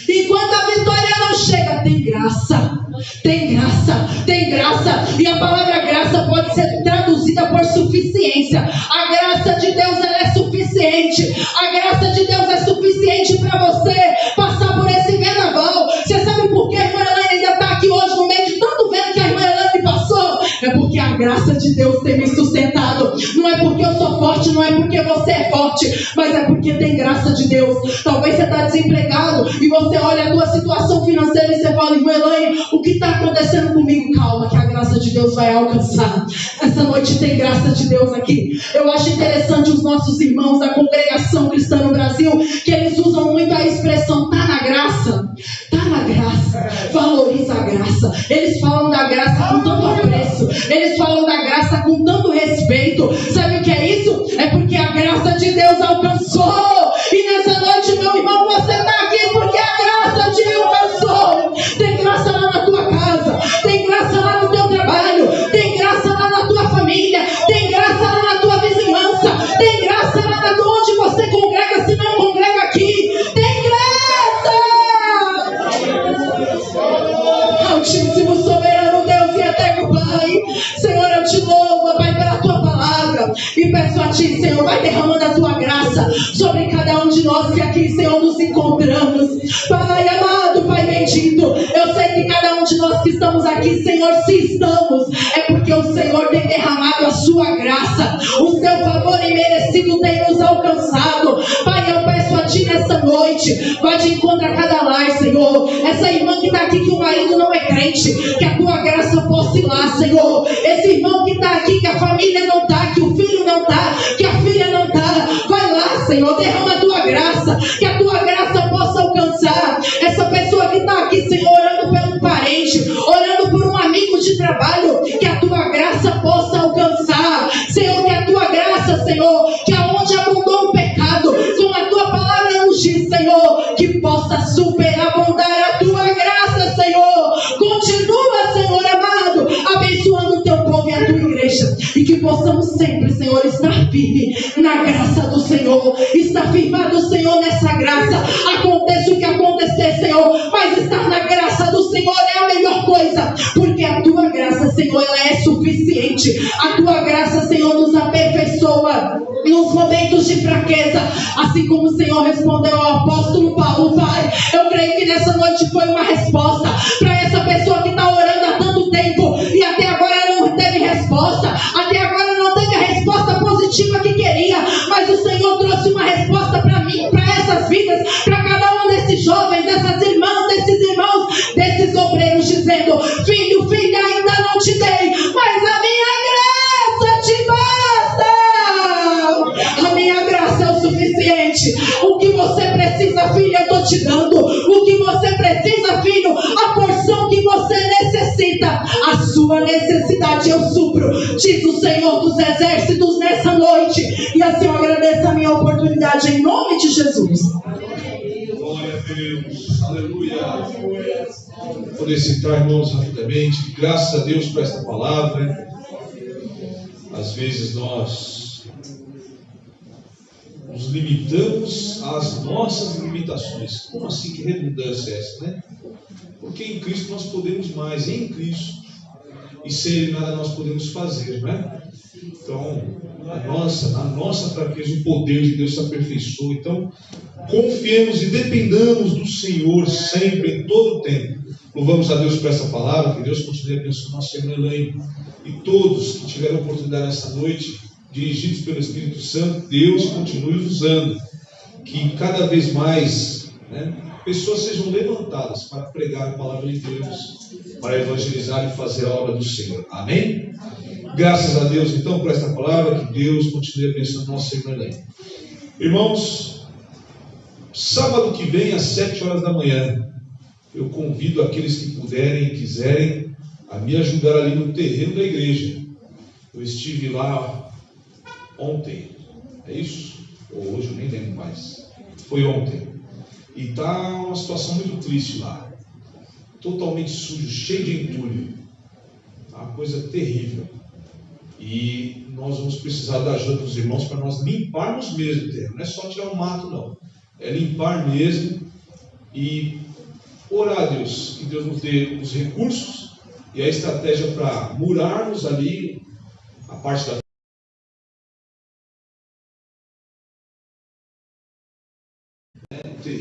Enquanto a vitória não chega, tem graça. Tem graça, tem graça. E a palavra graça pode ser traduzida por suficiência. A graça de Deus, ela é suficiente. A graça de Deus é suficiente para você passar por esse vendaval. Você sabe por que a irmã Elaine ainda está aqui hoje no meio de tanto vento que a irmã Elaine passou? É porque a graça de Deus tem me sustentado. Não é porque eu sou forte, não é porque você é forte, mas é porque tem graça de Deus. Talvez você está desempregado e você olha a tua situação financeira e você fala: irmã Elaine, o que está acontecendo comigo? Calma, que a graça de Deus vai alcançar. Essa noite tem graça de Deus aqui. Eu acho interessante os nossos irmãos da congregação cristã no Brasil, que eles usam muito a expressão tá na graça. Tá na graça. Valoriza a graça. Eles falam da graça com tanto apreço. Eles falam da graça com tanto respeito. Sabe o que é isso? É porque a graça de Deus alcançou. E nessa noite, meu irmão, você está aqui porque a graça te alcançou. Tem graça lá na tua casa. Tem graça lá no teu trabalho. Tem graça lá na tua família. Tem graça lá na tua vizinhança. Tem graça lá na onde você congrega, se não congrega aqui. Tem graça! Altíssimo, soberano Deus e eterno Pai, Senhor, eu te louvo, Pai, pela tua palavra, e peço a ti, Senhor, vai derramando a tua graça sobre cada um de nós que aqui, Senhor, nos encontramos. Pai amado, Pai bendito, eu sei que cada um de nós que estamos aqui, Senhor, se estamos, é porque o Senhor tem derramado a sua graça, o seu favor imerecido tem nos alcançado. Pai, eu peço a ti nessa noite, vai de encontro a cada lar, Senhor. Essa irmã que está aqui, que o marido não é crente, que a tua graça possa ir lá, Senhor. Esse irmão que está aqui, que a família não está, que o filho não está, que a filha não está, vai lá, Senhor, derrama a tua graça, que a tua graça possa alcançar essa pessoa que está aqui, Senhor, orando pelo parente, orando por um amigo de trabalho, que a tua graça possa alcançar, Senhor, que a tua graça, Senhor, que aonde abundou o pecado, como a tua palavra nos diz, Senhor, que possa superabundar a tua graça, Senhor. Continua, Senhor amado, abençoando o teu povo e a tua igreja, e que possamos sempre, Senhor, estar firme na graça do Senhor, estar firmado, Senhor, nessa graça. Aconteça o que acontecer, Senhor, mas estar na graça do Senhor é a melhor coisa, porque a tua graça, Senhor, ela é suficiente. A tua graça, Senhor, nos aperfeiçoa nos momentos de fraqueza, assim como o Senhor respondeu ao apóstolo Paulo. Pai, eu creio que nessa noite foi uma resposta para essa pessoa que está orando há tanto tempo e até agora não teve resposta, até agora não teve a resposta positiva que queria, mas o Senhor trouxe uma resposta para mim, para essas vidas, para cada um desses jovens, dessas irmãs, desses irmãos, desses obreiros, dizendo: filho, filha, ainda não te dei, mas a minha graça te basta. A minha graça é o suficiente. O que você precisa, filha, eu estou te dando. O que você precisa, filho, a porção que você necessita, a sua necessidade eu supro, diz o Senhor dos exércitos nessa noite. E assim eu agradeço a minha oportunidade em nome de Jesus. Glória a Deus, aleluia. Vou poder citar, irmãos, rapidamente. Graças a Deus por esta palavra. Às vezes nós nos limitamos às nossas limitações. Como assim? Que redundância é essa, né? Porque em Cristo nós podemos mais, em Cristo, e sem Ele nada nós podemos fazer, né? Então, na nossa fraqueza, o poder de Deus se aperfeiçoa. Então, confiemos e dependamos do Senhor sempre, em todo o tempo. Louvamos a Deus por essa palavra, que Deus continue abençoando nossa irmã Elaine e todos que tiveram a oportunidade nessa noite, dirigidos pelo Espírito Santo. Deus continue usando, que cada vez mais, né, pessoas sejam levantadas para pregar a palavra de Deus, para evangelizar e fazer a obra do Senhor. Amém? Graças a Deus, então, por esta palavra, que Deus continue abençoando nossa irmã Elaine. Irmãos, sábado que vem, às 7 horas da manhã, eu convido aqueles que puderem e quiserem a me ajudar ali no terreno da igreja. Eu estive lá ontem, é isso? Ou hoje, eu nem lembro mais. Foi ontem. E está uma situação muito triste lá. totalmente sujo, cheio de entulho. Uma coisa terrível. E nós vamos precisar da ajuda dos irmãos para nós limparmos mesmo o terreno. Não é só tirar o mato, não. É limpar mesmo e orar a Deus, que Deus nos dê os recursos e a estratégia para murarmos ali a parte da